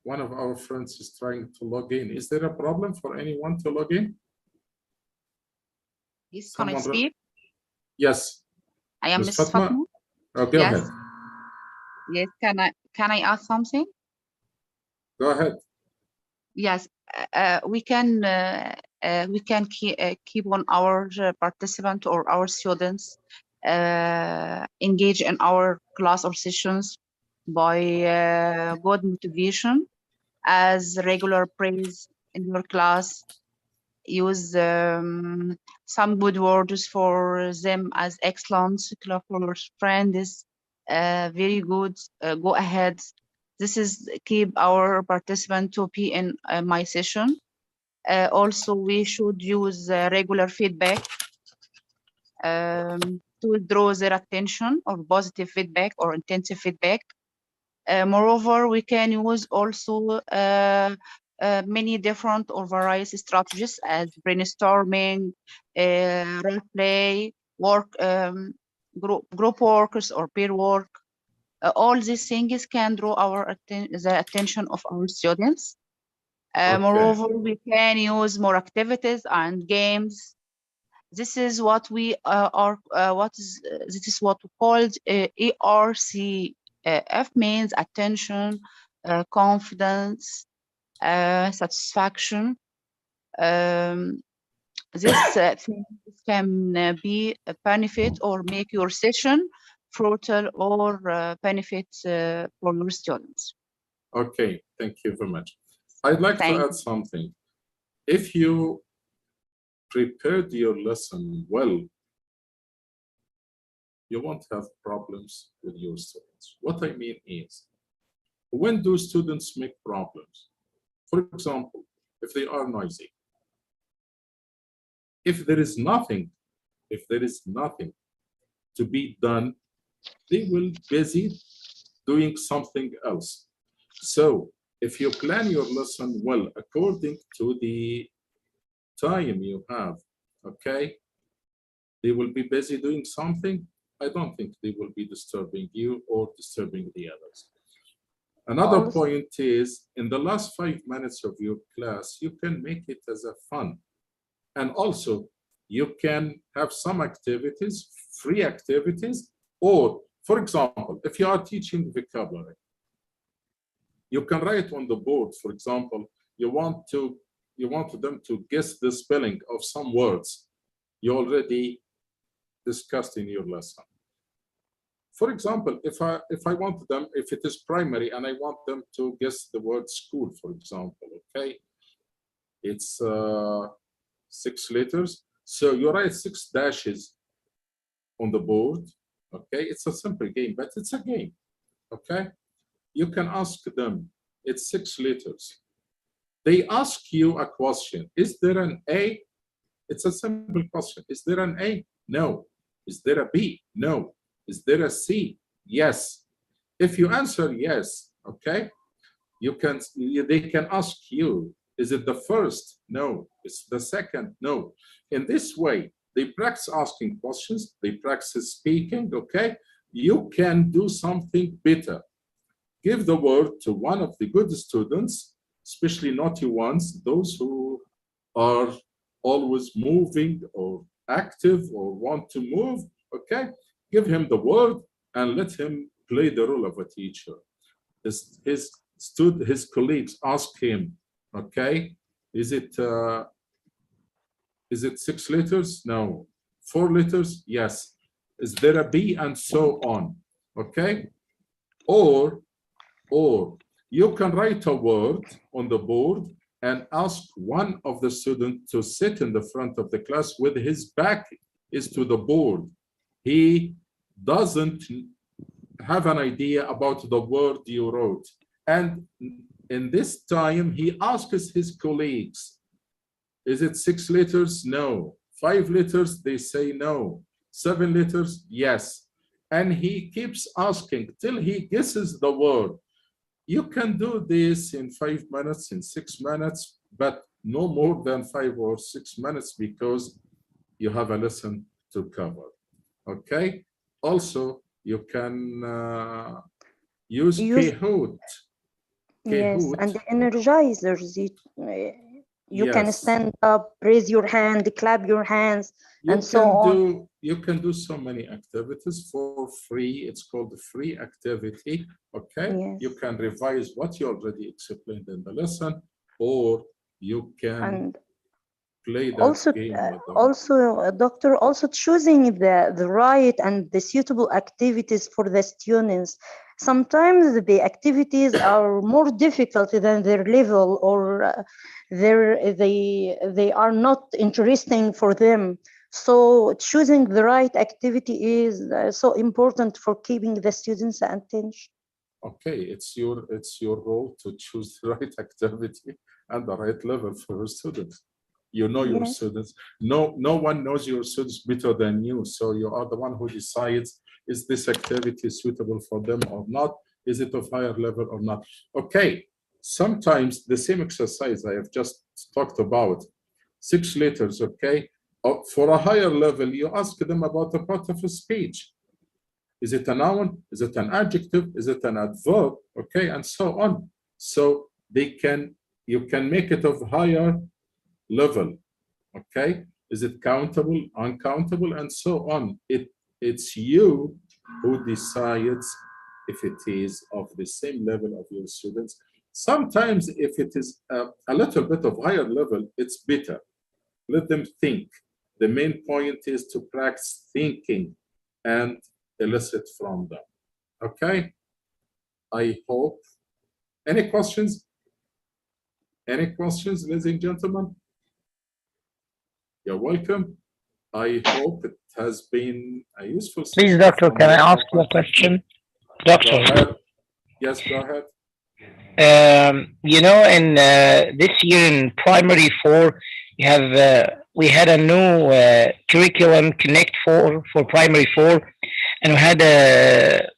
[SPEAKER 2] one of our friends is trying to log in. Is there a problem for anyone to log in?
[SPEAKER 16] Yes, can I
[SPEAKER 2] Someone
[SPEAKER 16] speak?
[SPEAKER 2] Yes.
[SPEAKER 16] I am
[SPEAKER 2] Ms.
[SPEAKER 16] Mrs. Fatma.
[SPEAKER 2] Oh, go
[SPEAKER 16] Yes.
[SPEAKER 2] ahead.
[SPEAKER 16] Yes, can I ask something?
[SPEAKER 2] Go ahead.
[SPEAKER 16] Yes, we can keep on our participant or our students engage in our class or sessions by good motivation as regular praise in your class. Use some good words for them as excellent, for friends, very good, go ahead. This is keep our participant to be in my session. Also, we should use regular feedback to draw their attention, or positive feedback or intensive feedback. Moreover, we can use also many different or various strategies as brainstorming, role play, work, group works or peer work. All these things can draw the attention of our students. Moreover, we can use more activities and games. This is what we this is what we called ERCF, means attention, confidence, satisfaction. This thing can be a benefit or make your session fruitful or benefit for your students.
[SPEAKER 2] Okay, thank you very much. I'd like to add something. If you prepared your lesson well, you won't have problems with your students. What I mean is, when do students make problems? For example, if they are noisy, if there is nothing to be done, they will be busy doing something else. So if you plan your lesson well according to the time you have, okay, they will be busy doing something. I don't think they will be disturbing you or disturbing the others. Another point is, in the last 5 minutes of your class, you can make it as a fun. And also, you can have some activities, free activities, or, for example, if you are teaching vocabulary, you can write on the board, for example, you want them to guess the spelling of some words you already discussed in your lesson. For example, if I want them, if it is primary and I want them to guess the word school, for example, okay, it's 6 letters. So you write 6 dashes on the board, okay? It's a simple game, but it's a game, okay? You can ask them, it's 6 letters. They ask you a question, is there an A? It's a simple question. Is there an A? No. Is there a B? No. Is there a C? Yes. If you answer yes, okay, they can ask you, is it the first? No. It's the second? No. In this way, they practice asking questions, they practice speaking, okay? You can do something better. Give the word to one of the good students, especially naughty ones, those who are always moving or active or want to move, okay? Give him the word and let him play the role of a teacher. His colleagues ask him, okay, is it 6 letters? No. 4 letters? Yes. Is there a B? And so on, okay? Or you can write a word on the board and ask one of the students to sit in the front of the class with his back is to the board. He doesn't have an idea about the word you wrote. And in this time, he asks his colleagues, is it 6 letters? No. 5 letters? They say no. 7 letters? Yes. And he keeps asking till he guesses the word. You can do this in 5 minutes, in 6 minutes, but no more than 5 or 6 minutes because you have a lesson to cover, okay? Also, You can use Kahoot.
[SPEAKER 7] Yes, and the energizers. You can stand up, raise your hand, clap your hands, and so on.
[SPEAKER 2] You can do so many activities for free. It's called the free activity. Okay.
[SPEAKER 7] Yes.
[SPEAKER 2] You can revise what you already explained in the lesson, or you can play that game with them.
[SPEAKER 7] Also, doctor, also choosing the right and the suitable activities for the students. Sometimes the activities are more difficult than their level, or they are not interesting for them. So choosing the right activity is so important for keeping the students' attention.
[SPEAKER 2] Okay, it's your role to choose the right activity and the right level for your students. You know your students. No one knows your students better than you. So you are the one who decides, is this activity suitable for them or not? Is it of higher level or not? Okay, sometimes the same exercise I have just talked about, 6 letters, okay? For a higher level, you ask them about a part of a speech. Is it a noun? Is it an adjective? Is it an adverb? Okay, and so on. So you can make it of higher level. Okay, is it countable, uncountable, and so on. It's you who decides if it is of the same level of your students. Sometimes if it is a little bit of higher level, it's better. Let them think. The main point is to practice thinking and elicit from them. Okay, I hope. Any questions? Any questions, ladies and gentlemen? You're welcome. I hope it has been a useful session.
[SPEAKER 17] Please, doctor, can I ask you a question? Doctor.
[SPEAKER 2] Go ahead. Yes, go ahead.
[SPEAKER 17] You know, in this year in primary 4, we had a new curriculum, Connect for primary 4, and we had a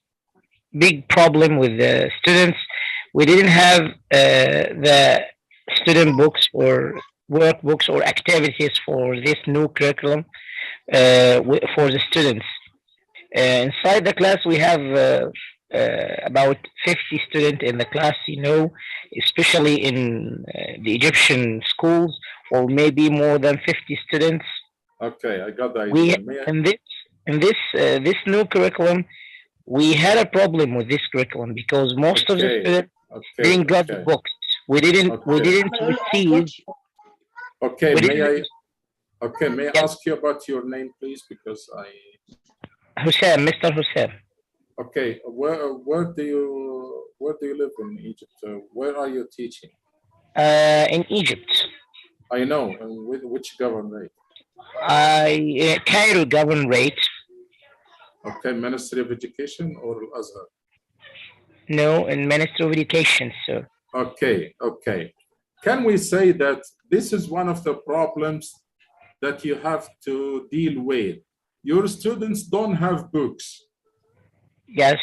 [SPEAKER 17] big problem with the students. We didn't have the student books or workbooks or activities for this new curriculum for the students. Inside the class, we have about 50 students in the class, you know, especially in the Egyptian schools, or maybe more than 50 students.
[SPEAKER 2] Okay, I got the idea.
[SPEAKER 17] This new curriculum, we had a problem with this curriculum because most of the students didn't get the books. We didn't receive.
[SPEAKER 2] Okay, may I ask you about your name, please, because
[SPEAKER 17] Hussein, Mr. Hussein.
[SPEAKER 2] Okay, where do you live in Egypt? Where are you teaching?
[SPEAKER 17] In Egypt.
[SPEAKER 2] I know. Which governorate?
[SPEAKER 17] Cairo governorate.
[SPEAKER 2] Okay, Ministry of Education or Azhar?
[SPEAKER 17] No, in Ministry of Education, sir.
[SPEAKER 2] Okay. Can we say that this is one of the problems that you have to deal with? Your students don't have books.
[SPEAKER 17] Yes,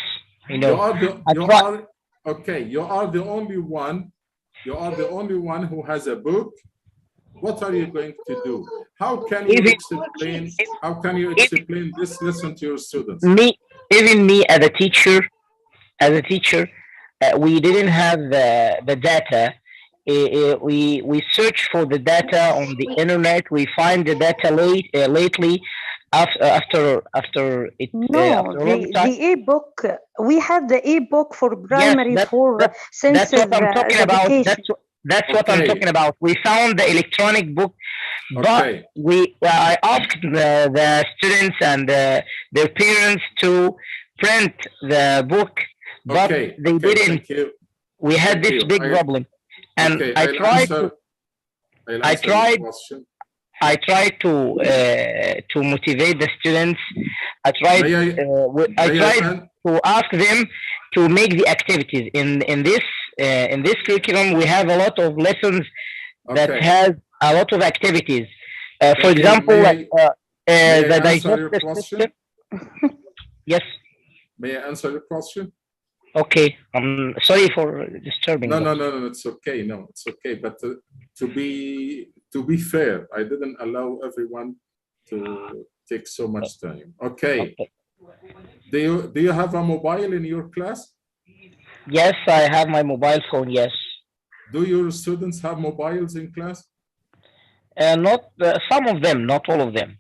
[SPEAKER 17] I know.
[SPEAKER 2] You are the only one. You are the only one who has a book. What are you going to do? How can you explain this lesson to your students?
[SPEAKER 17] Even me as a teacher, we didn't have the data. We search for the data on the internet. We find the data lately. After it.
[SPEAKER 7] The e-book. We have the e-book for primary 4 since
[SPEAKER 17] that's what I'm talking about. That's what I'm talking about. We found the electronic book, but I asked the students and their parents to print the book, but they didn't. We had this big problem, and I tried to motivate the students. I tried to ask them to make the activities in this curriculum. We have a lot of lessons that has a lot of activities. For example, the digestive system. Yes.
[SPEAKER 2] May I answer your question?
[SPEAKER 17] Okay. I'm sorry for disturbing.
[SPEAKER 2] No, it's okay. No, it's okay. But to be fair, I didn't allow everyone to take so much time. Okay. Do you have a mobile in your class?
[SPEAKER 17] Yes, I have my mobile phone, yes.
[SPEAKER 2] Do your students have mobiles in class?
[SPEAKER 17] Not some of them, not all of them.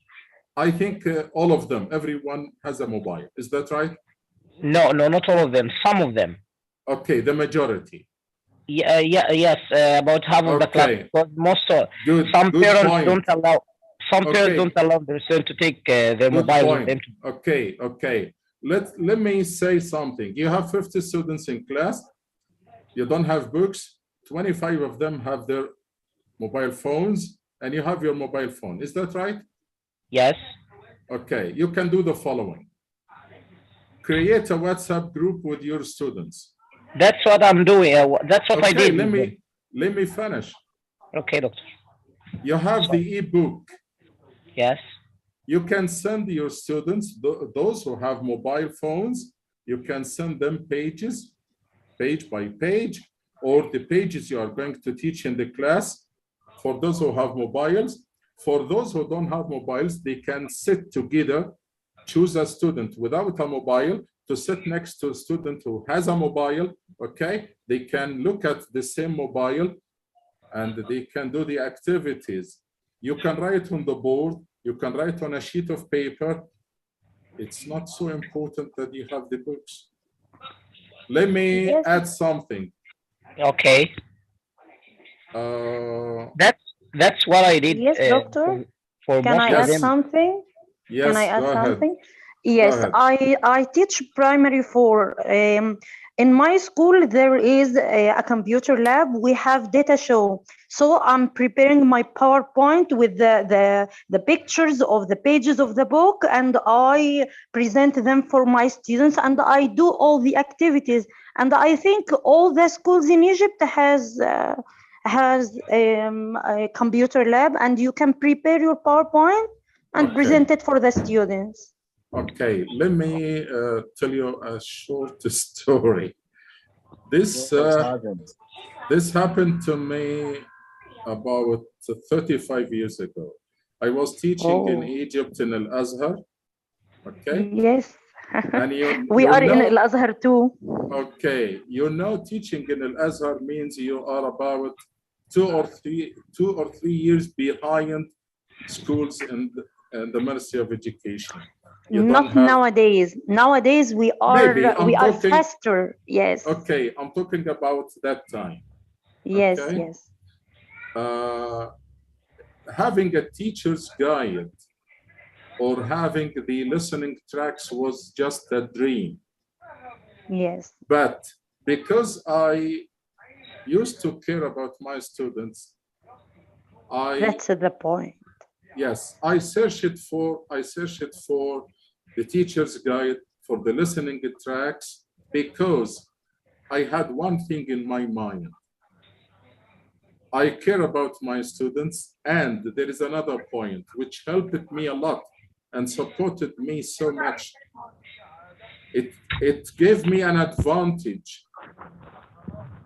[SPEAKER 2] I think all of them, everyone has a mobile. Is that right?
[SPEAKER 17] No, not all of them, some of them.
[SPEAKER 2] Okay, the majority.
[SPEAKER 17] Yes, about half of the class. But most some
[SPEAKER 2] good
[SPEAKER 17] parents
[SPEAKER 2] point.
[SPEAKER 17] don't allow. Some
[SPEAKER 2] Okay.
[SPEAKER 17] parents don't allow their son to take their
[SPEAKER 2] Good
[SPEAKER 17] mobile
[SPEAKER 2] point.
[SPEAKER 17] with them.
[SPEAKER 2] Okay. Let me say something. You have 50 students in class. You don't have books. 25 of them have their mobile phones, and you have your mobile phone. Is that right?
[SPEAKER 17] Yes.
[SPEAKER 2] Okay. You can do the following. Create a WhatsApp group with your students.
[SPEAKER 17] That's what I'm doing. That's what I did.
[SPEAKER 2] Let me finish.
[SPEAKER 17] Okay, doctor.
[SPEAKER 2] You have the ebook.
[SPEAKER 17] Yes.
[SPEAKER 2] You can send your students, those who have mobile phones, you can send them pages, page by page, or the pages you are going to teach in the class. For those who have mobiles, for those who don't have mobiles, they can sit together, choose a student without a mobile to sit next to a student who has a mobile, okay? They can look at the same mobile and they can do the activities. You can write on the board, you can write on a sheet of paper. It's not so important that you have the books. Let me add something.
[SPEAKER 17] Okay. That's what I did.
[SPEAKER 9] Yes, doctor.
[SPEAKER 17] For
[SPEAKER 9] Can
[SPEAKER 17] most
[SPEAKER 9] I
[SPEAKER 17] of
[SPEAKER 9] add
[SPEAKER 17] them.
[SPEAKER 9] something?
[SPEAKER 2] Yes,
[SPEAKER 9] Can I add
[SPEAKER 2] go ahead.
[SPEAKER 9] something?
[SPEAKER 2] Go
[SPEAKER 9] Yes,
[SPEAKER 2] ahead.
[SPEAKER 9] I teach primary 4. In my school, there is a computer lab. We have data show. So I'm preparing my PowerPoint with the pictures of the pages of the book, and I present them for my students, and I do all the activities. And I think all the schools in Egypt has a computer lab, and you can prepare your PowerPoint and present it for the students.
[SPEAKER 2] Okay, let me tell you a short story. This happened to me about 35 years ago. I was teaching in Egypt in Al-Azhar. Okay.
[SPEAKER 9] Yes.
[SPEAKER 2] And
[SPEAKER 9] we are in Al-Azhar too.
[SPEAKER 2] Okay, teaching in Al-Azhar means you are about two or three years behind schools in the Ministry of Education.
[SPEAKER 9] Not nowadays. Nowadays we are faster. Yes.
[SPEAKER 2] Okay, I'm talking about that time.
[SPEAKER 9] Yes,
[SPEAKER 2] okay?
[SPEAKER 9] Yes.
[SPEAKER 2] Having a teacher's guide or having the listening tracks was just a dream.
[SPEAKER 9] Yes.
[SPEAKER 2] But because I used to care about my students,
[SPEAKER 9] that's the point.
[SPEAKER 2] Yes, I searched for the teacher's guide for the listening tracks because I had one thing in my mind. I care about my students, and there is another point which helped me a lot and supported me so much. It gave me an advantage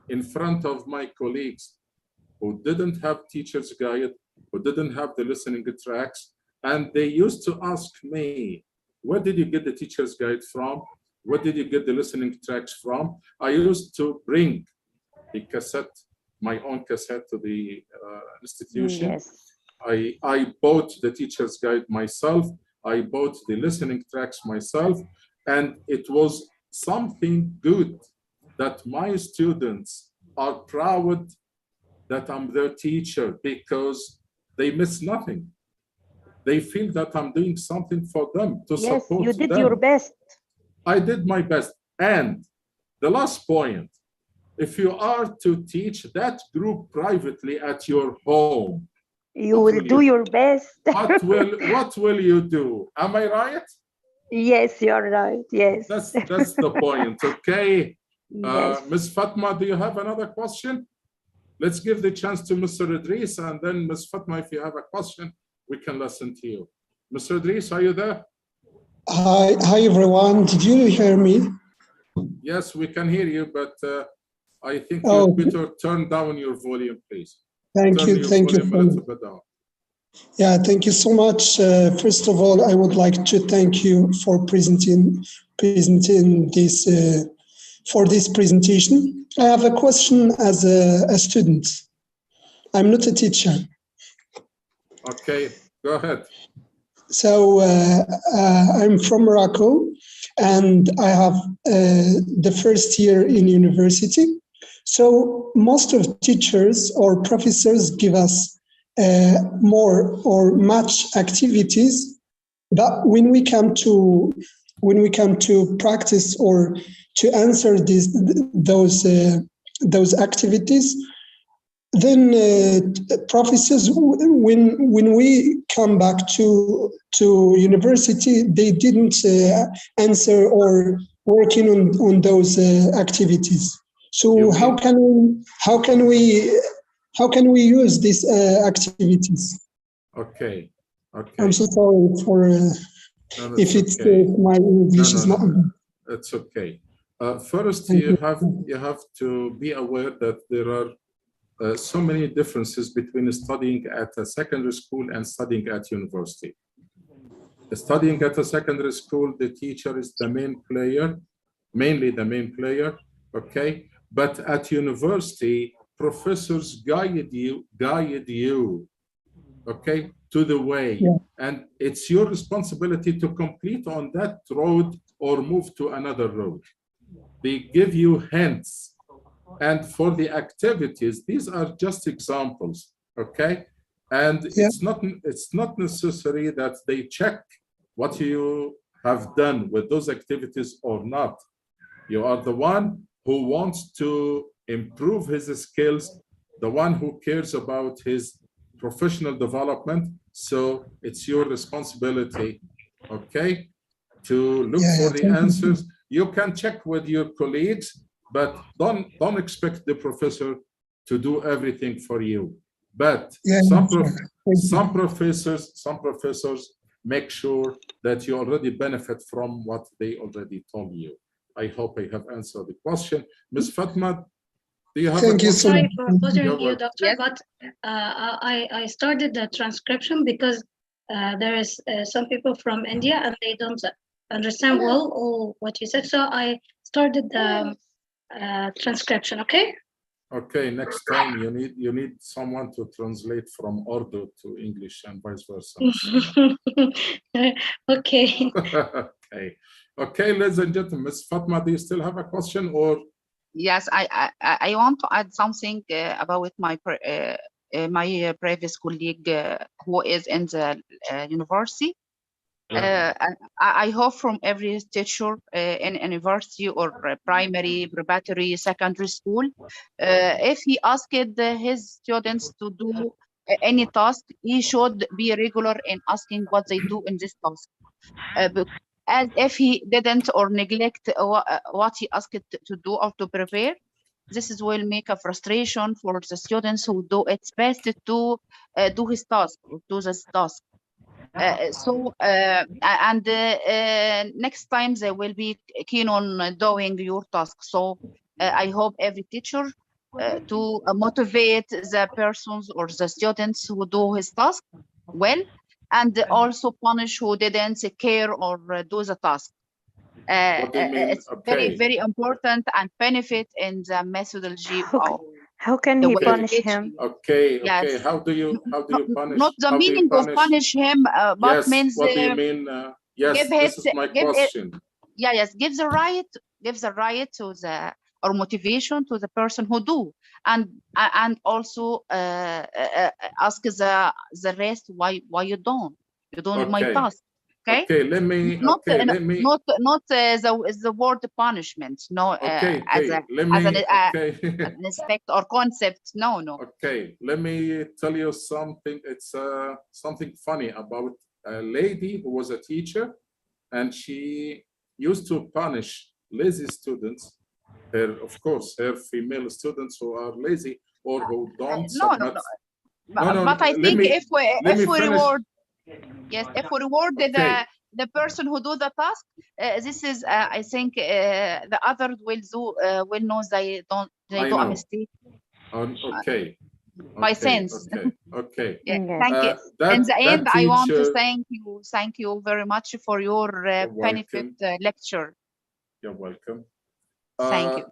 [SPEAKER 2] in front of my colleagues who didn't have teacher's guide, who didn't have the listening tracks, and they used to ask me, where did you get the teacher's guide from? Where did you get the listening tracks from? I used to bring the cassette, my own cassette to the institution.
[SPEAKER 9] Yes.
[SPEAKER 2] I bought the teacher's guide myself. I bought the listening tracks myself. And it was something good that my students are proud that I'm their teacher because they miss nothing. They feel that I'm doing something for them to support them.
[SPEAKER 9] Yes, you did your best.
[SPEAKER 2] I did my best. And the last point, if you are to teach that group privately at your home,
[SPEAKER 9] you will do your best.
[SPEAKER 2] what will you do? Am I right?
[SPEAKER 9] Yes, you're right. Yes.
[SPEAKER 2] That's the point. Okay.
[SPEAKER 9] Yes.
[SPEAKER 2] Ms. Fatma, do you have another question? Let's give the chance to Mr. Idris, and then Ms. Fatma, if you have a question, we can listen to you. Mr. Idris, are you there?
[SPEAKER 18] Hi everyone. Did you hear me?
[SPEAKER 2] Yes, we can hear you, but I think you better turn down your volume, please.
[SPEAKER 18] Thank you.
[SPEAKER 2] A little bit down.
[SPEAKER 18] Yeah, thank you so much. First of all, I would like to thank you for presenting this for this presentation. I have a question as a student. I'm not a teacher.
[SPEAKER 2] Okay, go ahead.
[SPEAKER 18] So I'm from Morocco, and I have the first year in university. So most of teachers or professors give us more or much activities, but when we come to practice or to answer those activities, then professors, when we come back to university, they didn't answer or working on those activities. So how can we use these activities?
[SPEAKER 2] Okay.
[SPEAKER 18] I'm so sorry for
[SPEAKER 2] No,
[SPEAKER 18] if
[SPEAKER 2] it's
[SPEAKER 18] it's
[SPEAKER 2] okay.
[SPEAKER 18] my English is not good.
[SPEAKER 2] It's okay. First, you have to be aware that there are so many differences between studying at a secondary school and studying at university. Studying at a secondary school, the teacher is the main player, mainly the main player, okay? But at university, professors guide you, okay, to the way.
[SPEAKER 18] Yeah.
[SPEAKER 2] And it's your responsibility to complete on that road or move to another road. They give you hints. And for the activities, these are just examples, okay? And it's not necessary that they check what you have done with those activities or not. You are the one who wants to improve his skills, the one who cares about his professional development. So it's your responsibility, okay, to look for the answers. You can check with your colleagues, but don't expect the professor to do everything for you. But some professors make sure that you already benefit from what they already told you. I hope I have answered the question. Ms. Fatma, do you have a question?
[SPEAKER 1] Sorry for bothering you, doctor, but I started the transcription because there is some people from India and they don't understand well all what you said. So I started the transcription, okay?
[SPEAKER 2] Okay, next time you need someone to translate from Urdu to English and vice versa.
[SPEAKER 1] Okay.
[SPEAKER 2] Okay, ladies and gentlemen, Ms. Fatma, do you still have a question or?
[SPEAKER 16] Yes, I want to add something about my previous colleague who is in the university. I hope from every teacher in university or primary, preparatory, secondary school, if he asked his students to do any task, he should be regular in asking what they do in this task. And if he didn't or neglect what he asked to do or to prepare, this will make a frustration for the students who do its best to do his task or do this task. Next time they will be keen on doing your task. So I hope every teacher to motivate the persons or the students who do his task well, and also punish who didn't care or do the task. It's very, very important and benefit in the methodology.
[SPEAKER 9] How can he punish him?
[SPEAKER 2] Okay,
[SPEAKER 16] yes.
[SPEAKER 2] okay. How do you punish?
[SPEAKER 16] Not the meaning of punish him, but
[SPEAKER 2] yes,
[SPEAKER 16] means
[SPEAKER 2] what do you mean? Yes, this is my question.
[SPEAKER 16] Give the right to the or motivation to the person who do, and also ask the rest why you don't my task.
[SPEAKER 2] Okay, let me
[SPEAKER 16] not the word punishment. No, as an aspect or concept. No.
[SPEAKER 2] Okay, let me tell you something. It's something funny about a lady who was a teacher, and she used to punish lazy students. Of course, her female students who are lazy or who don't submit.
[SPEAKER 16] But I think if we reward. Yes, if we reward the person who do the task, this is I think the others will know they do a mistake.
[SPEAKER 2] Okay.
[SPEAKER 16] By sense.
[SPEAKER 2] Okay.
[SPEAKER 16] Yeah,
[SPEAKER 9] Yes.
[SPEAKER 16] thank you.
[SPEAKER 2] That,
[SPEAKER 16] In the end, I want to
[SPEAKER 2] teacher-
[SPEAKER 16] thank you very much for your benefit lecture.
[SPEAKER 2] You're welcome.
[SPEAKER 16] Thank you.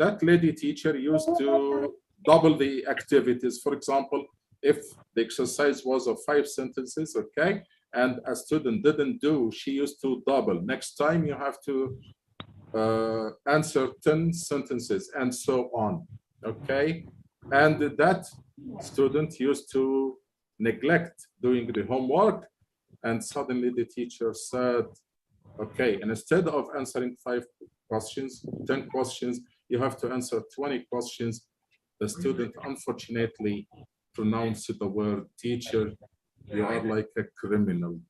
[SPEAKER 2] That lady teacher used to double the activities. For example, if the exercise was of 5 sentences, okay, and a student didn't do, she used to double. Next time you have to answer 10 sentences and so on, okay? And that student used to neglect doing the homework, and suddenly the teacher said, okay, and instead of answering 5 questions, 10 questions, you have to answer 20 questions. The student unfortunately pronounced the word teacher, you are like a criminal.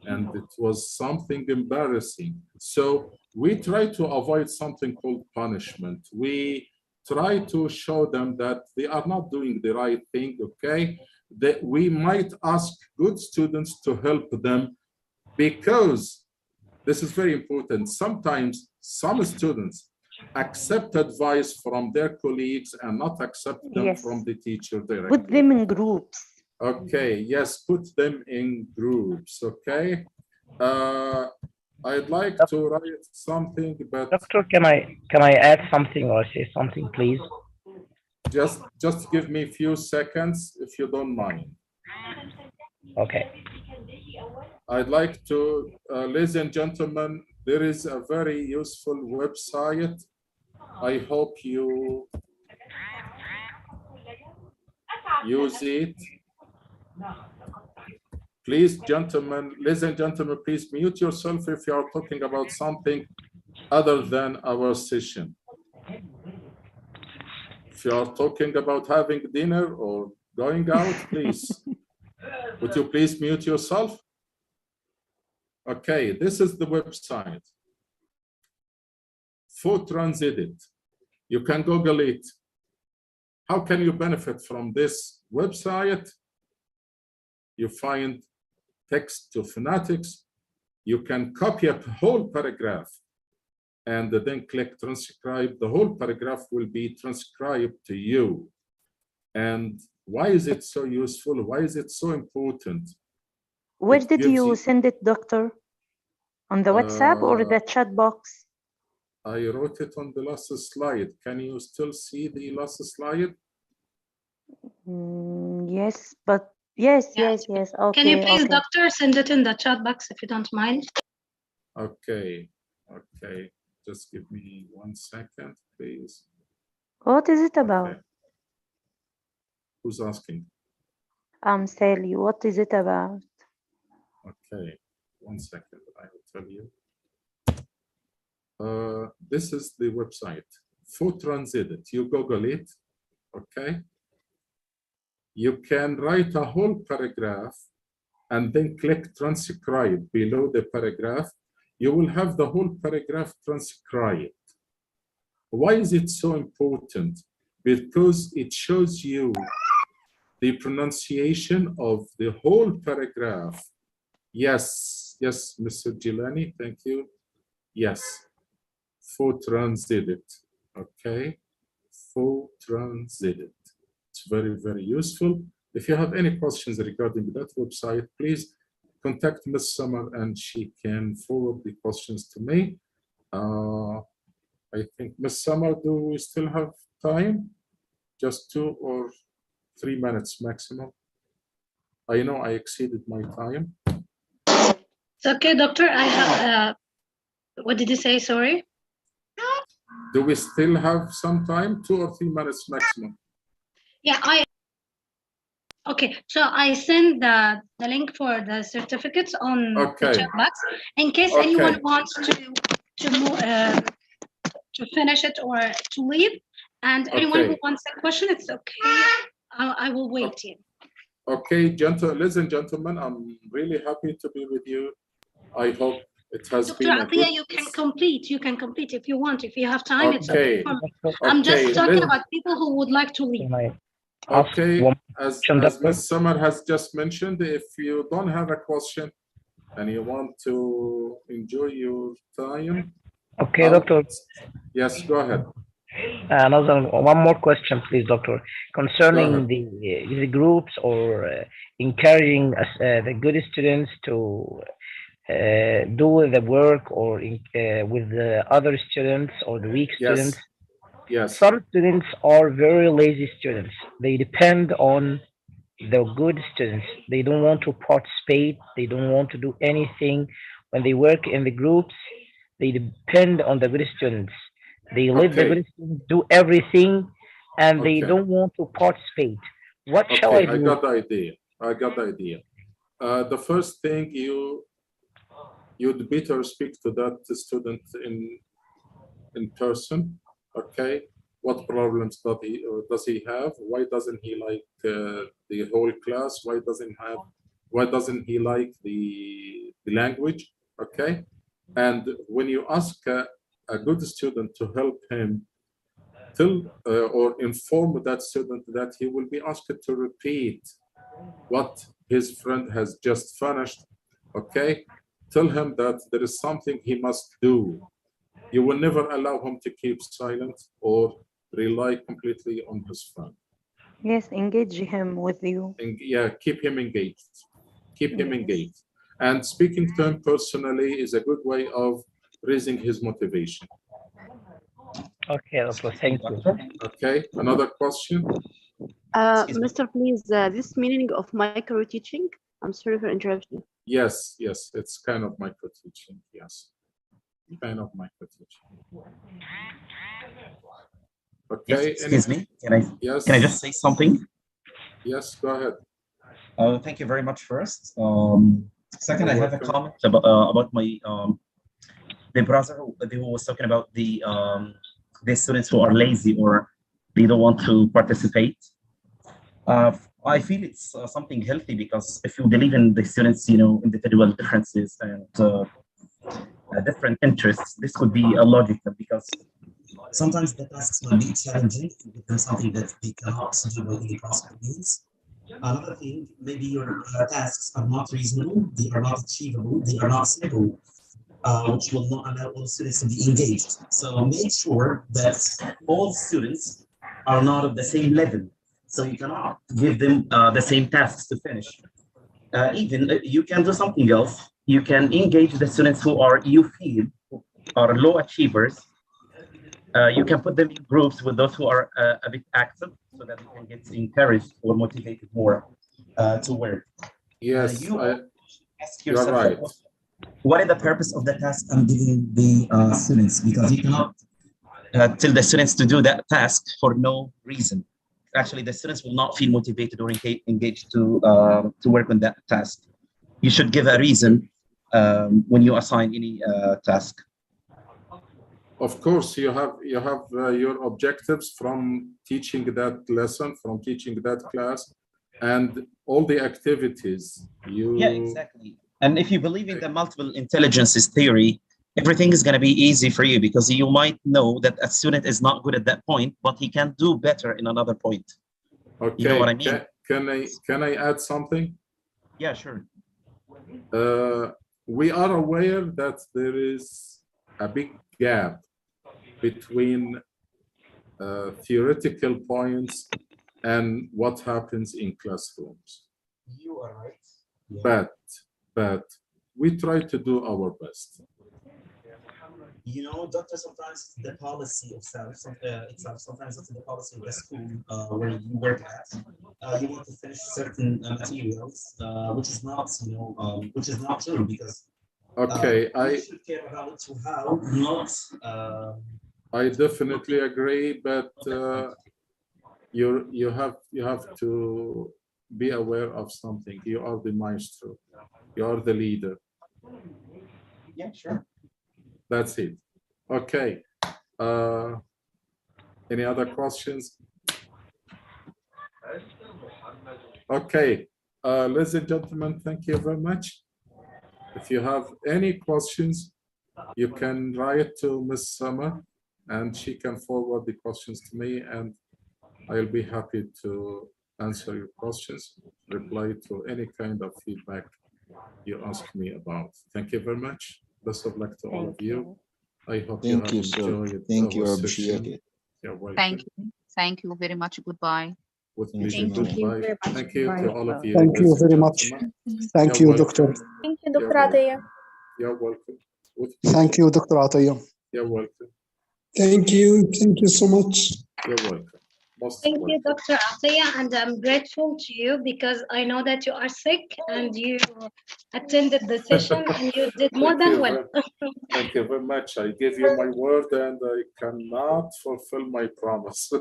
[SPEAKER 2] And it was something embarrassing. So we try to avoid something called punishment. We try to show them that they are not doing the right thing, okay? That we might ask good students to help them, because this is very important. Sometimes some students accept advice from their colleagues and not accept them from the teacher directly.
[SPEAKER 9] Put them in groups.
[SPEAKER 2] Okay, yes, put them in groups, okay? I'd like to write something, but
[SPEAKER 17] Doctor, can I add something or say something, please?
[SPEAKER 2] Just give me a few seconds if you don't mind.
[SPEAKER 17] Okay.
[SPEAKER 2] I'd like to, ladies and gentlemen, there is a very useful website. I hope you use it. Please, gentlemen, ladies and gentlemen, please mute yourself if you are talking about something other than our session. If you are talking about having dinner or going out, please, would you please mute yourself? Okay, this is the website. For Transited. You can Google it. How can you benefit from this website? You find text to phonetics. You can copy a whole paragraph and then click transcribe. The whole paragraph will be transcribed to you. And why is it so useful? Why is it so important?
[SPEAKER 9] Where did you send it, Doctor? On the WhatsApp or the chat box?
[SPEAKER 2] I wrote it on the last slide. Can you still see the last slide?
[SPEAKER 9] Yes, but yes. Okay.
[SPEAKER 1] Can you please,
[SPEAKER 9] okay.
[SPEAKER 1] Doctor, send it in the chat box if you don't mind?
[SPEAKER 2] Okay. Just give me 1 second, please.
[SPEAKER 9] What is it about?
[SPEAKER 2] Okay. Who's asking?
[SPEAKER 9] Sally, what is it about?
[SPEAKER 2] Okay, 1 second, I will tell you. This is the website, for Transited. You Google it, okay? You can write a whole paragraph and then click transcribe below the paragraph. You will have the whole paragraph transcribed. Why is it so important? Because it shows you the pronunciation of the whole paragraph. Yes, Mr. Gilani, thank you. Yes, for Transited, okay? For Transited. It's very, very useful. If you have any questions regarding that website, please contact Ms. Summer and she can forward the questions to me. I think, Ms. Summer, do we still have time? Just 2 or 3 minutes maximum. I know I exceeded my time.
[SPEAKER 1] It's okay, Doctor. I have, what did you say? Sorry.
[SPEAKER 2] Do we still have some time? 2 or 3 minutes maximum.
[SPEAKER 1] Yeah, okay. So I send the link for the certificates on the chat box in case anyone wants to finish it or to leave. And anyone who wants a question, it's okay. I will wait here.
[SPEAKER 2] Okay, ladies and gentlemen, I'm really happy to be with you. I hope it has
[SPEAKER 1] Dr.
[SPEAKER 2] been a
[SPEAKER 1] Atiyah,
[SPEAKER 2] good...
[SPEAKER 1] you can complete if you want. If you have time, it's okay for me.
[SPEAKER 2] Okay.
[SPEAKER 1] I'm just talking about people who would like to leave.
[SPEAKER 2] Okay, as Ms. Summer has just mentioned, if you don't have a question and you want to enjoy your time.
[SPEAKER 17] Okay, Doctor.
[SPEAKER 2] Yes, go ahead.
[SPEAKER 17] One more question, please, Doctor, concerning the groups or encouraging the good students to do the work or with the other students or the weak students.
[SPEAKER 2] Yes.
[SPEAKER 17] Some students are very lazy students. They depend on the good students. They don't want to participate. They don't want to do anything. When they work in the groups, they depend on the good students. They let the good students do everything, and they don't want to participate. What shall I do?
[SPEAKER 2] I got the idea. The first thing you'd better speak to that student in person. Okay, what problems does he have? Why doesn't he like the whole class? Why doesn't he like the language? Okay, and when you ask a good student to help him, tell or inform that student that he will be asked to repeat what his friend has just finished. Okay, tell him that there is something he must do. You will never allow him to keep silent or rely completely on his friend.
[SPEAKER 9] Yes, engage him with you.
[SPEAKER 2] Yeah, keep him engaged. Keep him engaged. And speaking to him personally is a good way of raising his motivation.
[SPEAKER 17] Okay, Doctor, thank you.
[SPEAKER 2] Okay, another question?
[SPEAKER 19] Mr. Please, this meaning of micro teaching? I'm sorry for interrupting.
[SPEAKER 2] Yes, it's kind of micro teaching, yes. Kind of micro teaching. Okay.
[SPEAKER 20] Yes, excuse me. Can I just say something?
[SPEAKER 2] Yes, go ahead.
[SPEAKER 20] Thank you very much first. Second, I have a comment about my the brother who was talking about the students who are lazy or they don't want to participate. I feel it's something healthy because if you believe in the students, individual differences and different interests, this could be a logical because sometimes the tasks might be challenging to give them something that they cannot do by any possible means. Another thing, maybe your tasks are not reasonable, they are not achievable, they are not simple, which will not allow all students to be engaged. So make sure that all students are not at the same level. So you cannot give them the same tasks to finish. Even you can do something else. You can engage the students who you feel are low achievers. You can put them in groups with those who are a bit active so that they can get encouraged or motivated more to work.
[SPEAKER 2] Yes,
[SPEAKER 20] ask yourself,
[SPEAKER 2] you're right.
[SPEAKER 20] What is the purpose of the task I'm giving the students? Because you cannot tell the students to do that task for no reason. Actually, the students will not feel motivated or engaged to work on that task. You should give a reason when you assign any task.
[SPEAKER 2] Of course, you have your objectives from teaching that lesson, from teaching that class, and all the activities.
[SPEAKER 20] Yeah, exactly. And if you believe in the multiple intelligences theory, everything is going to be easy for you because you might know that a student is not good at that point, but he can do better in another point.
[SPEAKER 2] Okay.
[SPEAKER 20] You know what I mean?
[SPEAKER 2] Can I add something?
[SPEAKER 20] Yeah, sure.
[SPEAKER 2] We are aware that there is a big gap between theoretical points and what happens in classrooms.
[SPEAKER 20] You are right. Yeah.
[SPEAKER 2] But we try to do our best.
[SPEAKER 20] Doctor, sometimes the policy of itself, sometimes it's the policy of the school where you work at. You want to finish certain materials, which is not true because
[SPEAKER 2] okay,
[SPEAKER 20] you should care about how, not.
[SPEAKER 2] I definitely agree, but you have to be aware of something. You are the maestro. You are the leader.
[SPEAKER 20] Yeah, sure.
[SPEAKER 2] That's it. Okay. Any other questions? Okay. Ladies and gentlemen, thank you very much. If you have any questions, you can write to Ms. Summer and she can forward the questions to me and I'll be happy to answer your questions, reply to any kind of feedback you ask me about. Thank you very much. Best of luck to all of you. I hope you have enjoyed.
[SPEAKER 6] Thank you, I appreciate it.
[SPEAKER 2] You're welcome.
[SPEAKER 16] Thank you. Thank you very much. Goodbye.
[SPEAKER 2] With pleasure.
[SPEAKER 16] Thank you.
[SPEAKER 2] Goodbye. Thank you to all of you.
[SPEAKER 18] Thank you
[SPEAKER 2] ladies and
[SPEAKER 18] very much.
[SPEAKER 2] gentlemen.
[SPEAKER 18] Thank
[SPEAKER 2] You're
[SPEAKER 18] you, Doctor.
[SPEAKER 2] welcome.
[SPEAKER 21] Thank you,
[SPEAKER 2] You're
[SPEAKER 21] Dr. Atiyah.
[SPEAKER 2] welcome. You're welcome. With
[SPEAKER 18] Thank
[SPEAKER 2] pleasure.
[SPEAKER 18] you, Dr. Atiyah.
[SPEAKER 2] You're welcome.
[SPEAKER 18] Thank you. Thank you so much.
[SPEAKER 2] You're welcome. Most
[SPEAKER 1] Thank you,
[SPEAKER 2] welcome.
[SPEAKER 1] Dr. Atiyah, and I'm grateful to you because I know that you are sick and you attended the session and you did more than well.
[SPEAKER 2] Thank you very much. I give you my word and I cannot fulfill my promise.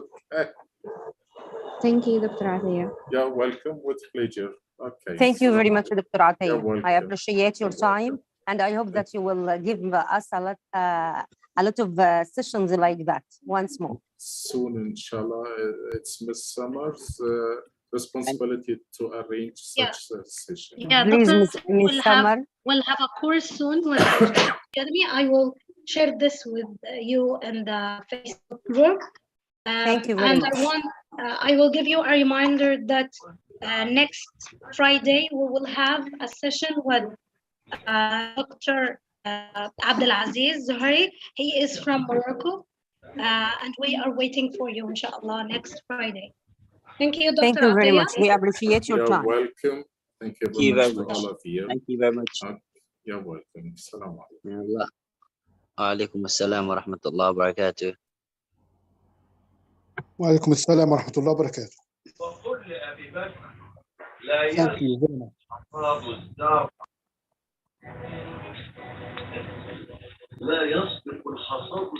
[SPEAKER 21] Thank you, Dr. Atiyah.
[SPEAKER 2] You're welcome. With pleasure. Okay.
[SPEAKER 22] Thank you very much, Dr.
[SPEAKER 2] You're
[SPEAKER 22] Atiyah.
[SPEAKER 2] welcome.
[SPEAKER 22] I appreciate your time, and I hope that you will give us a lot of sessions like that once more.
[SPEAKER 2] Soon, inshallah. It's Miss Summers' responsibility to arrange such a session.
[SPEAKER 1] Yeah,
[SPEAKER 22] Please,
[SPEAKER 1] Dr.
[SPEAKER 22] Miss Summer.
[SPEAKER 1] We'll have a course soon with the Academy. I will share this with you in the Facebook group.
[SPEAKER 22] Thank you very much.
[SPEAKER 1] I will give you a reminder that next Friday we will have a session with Dr. Abdulaziz Zuhri. He is from Morocco, and we are waiting for you, inshallah, next Friday. Thank you, Dr.
[SPEAKER 22] Thank you very
[SPEAKER 1] Atiyah.
[SPEAKER 22] much. We appreciate your
[SPEAKER 2] You're
[SPEAKER 22] time.
[SPEAKER 2] welcome. Thank you
[SPEAKER 5] Thank you
[SPEAKER 2] very
[SPEAKER 5] very
[SPEAKER 2] much to
[SPEAKER 5] much.
[SPEAKER 2] all of you.
[SPEAKER 5] Thank you very much.
[SPEAKER 2] You're welcome. Assalamu alaikum.
[SPEAKER 5] Allah. Alaikum assalam wa rahmatullah wa barakatuh.
[SPEAKER 18] وعليكم السلام ورحمة الله وبركاته. Thank you very much.
[SPEAKER 23] لا يسبق الحصاد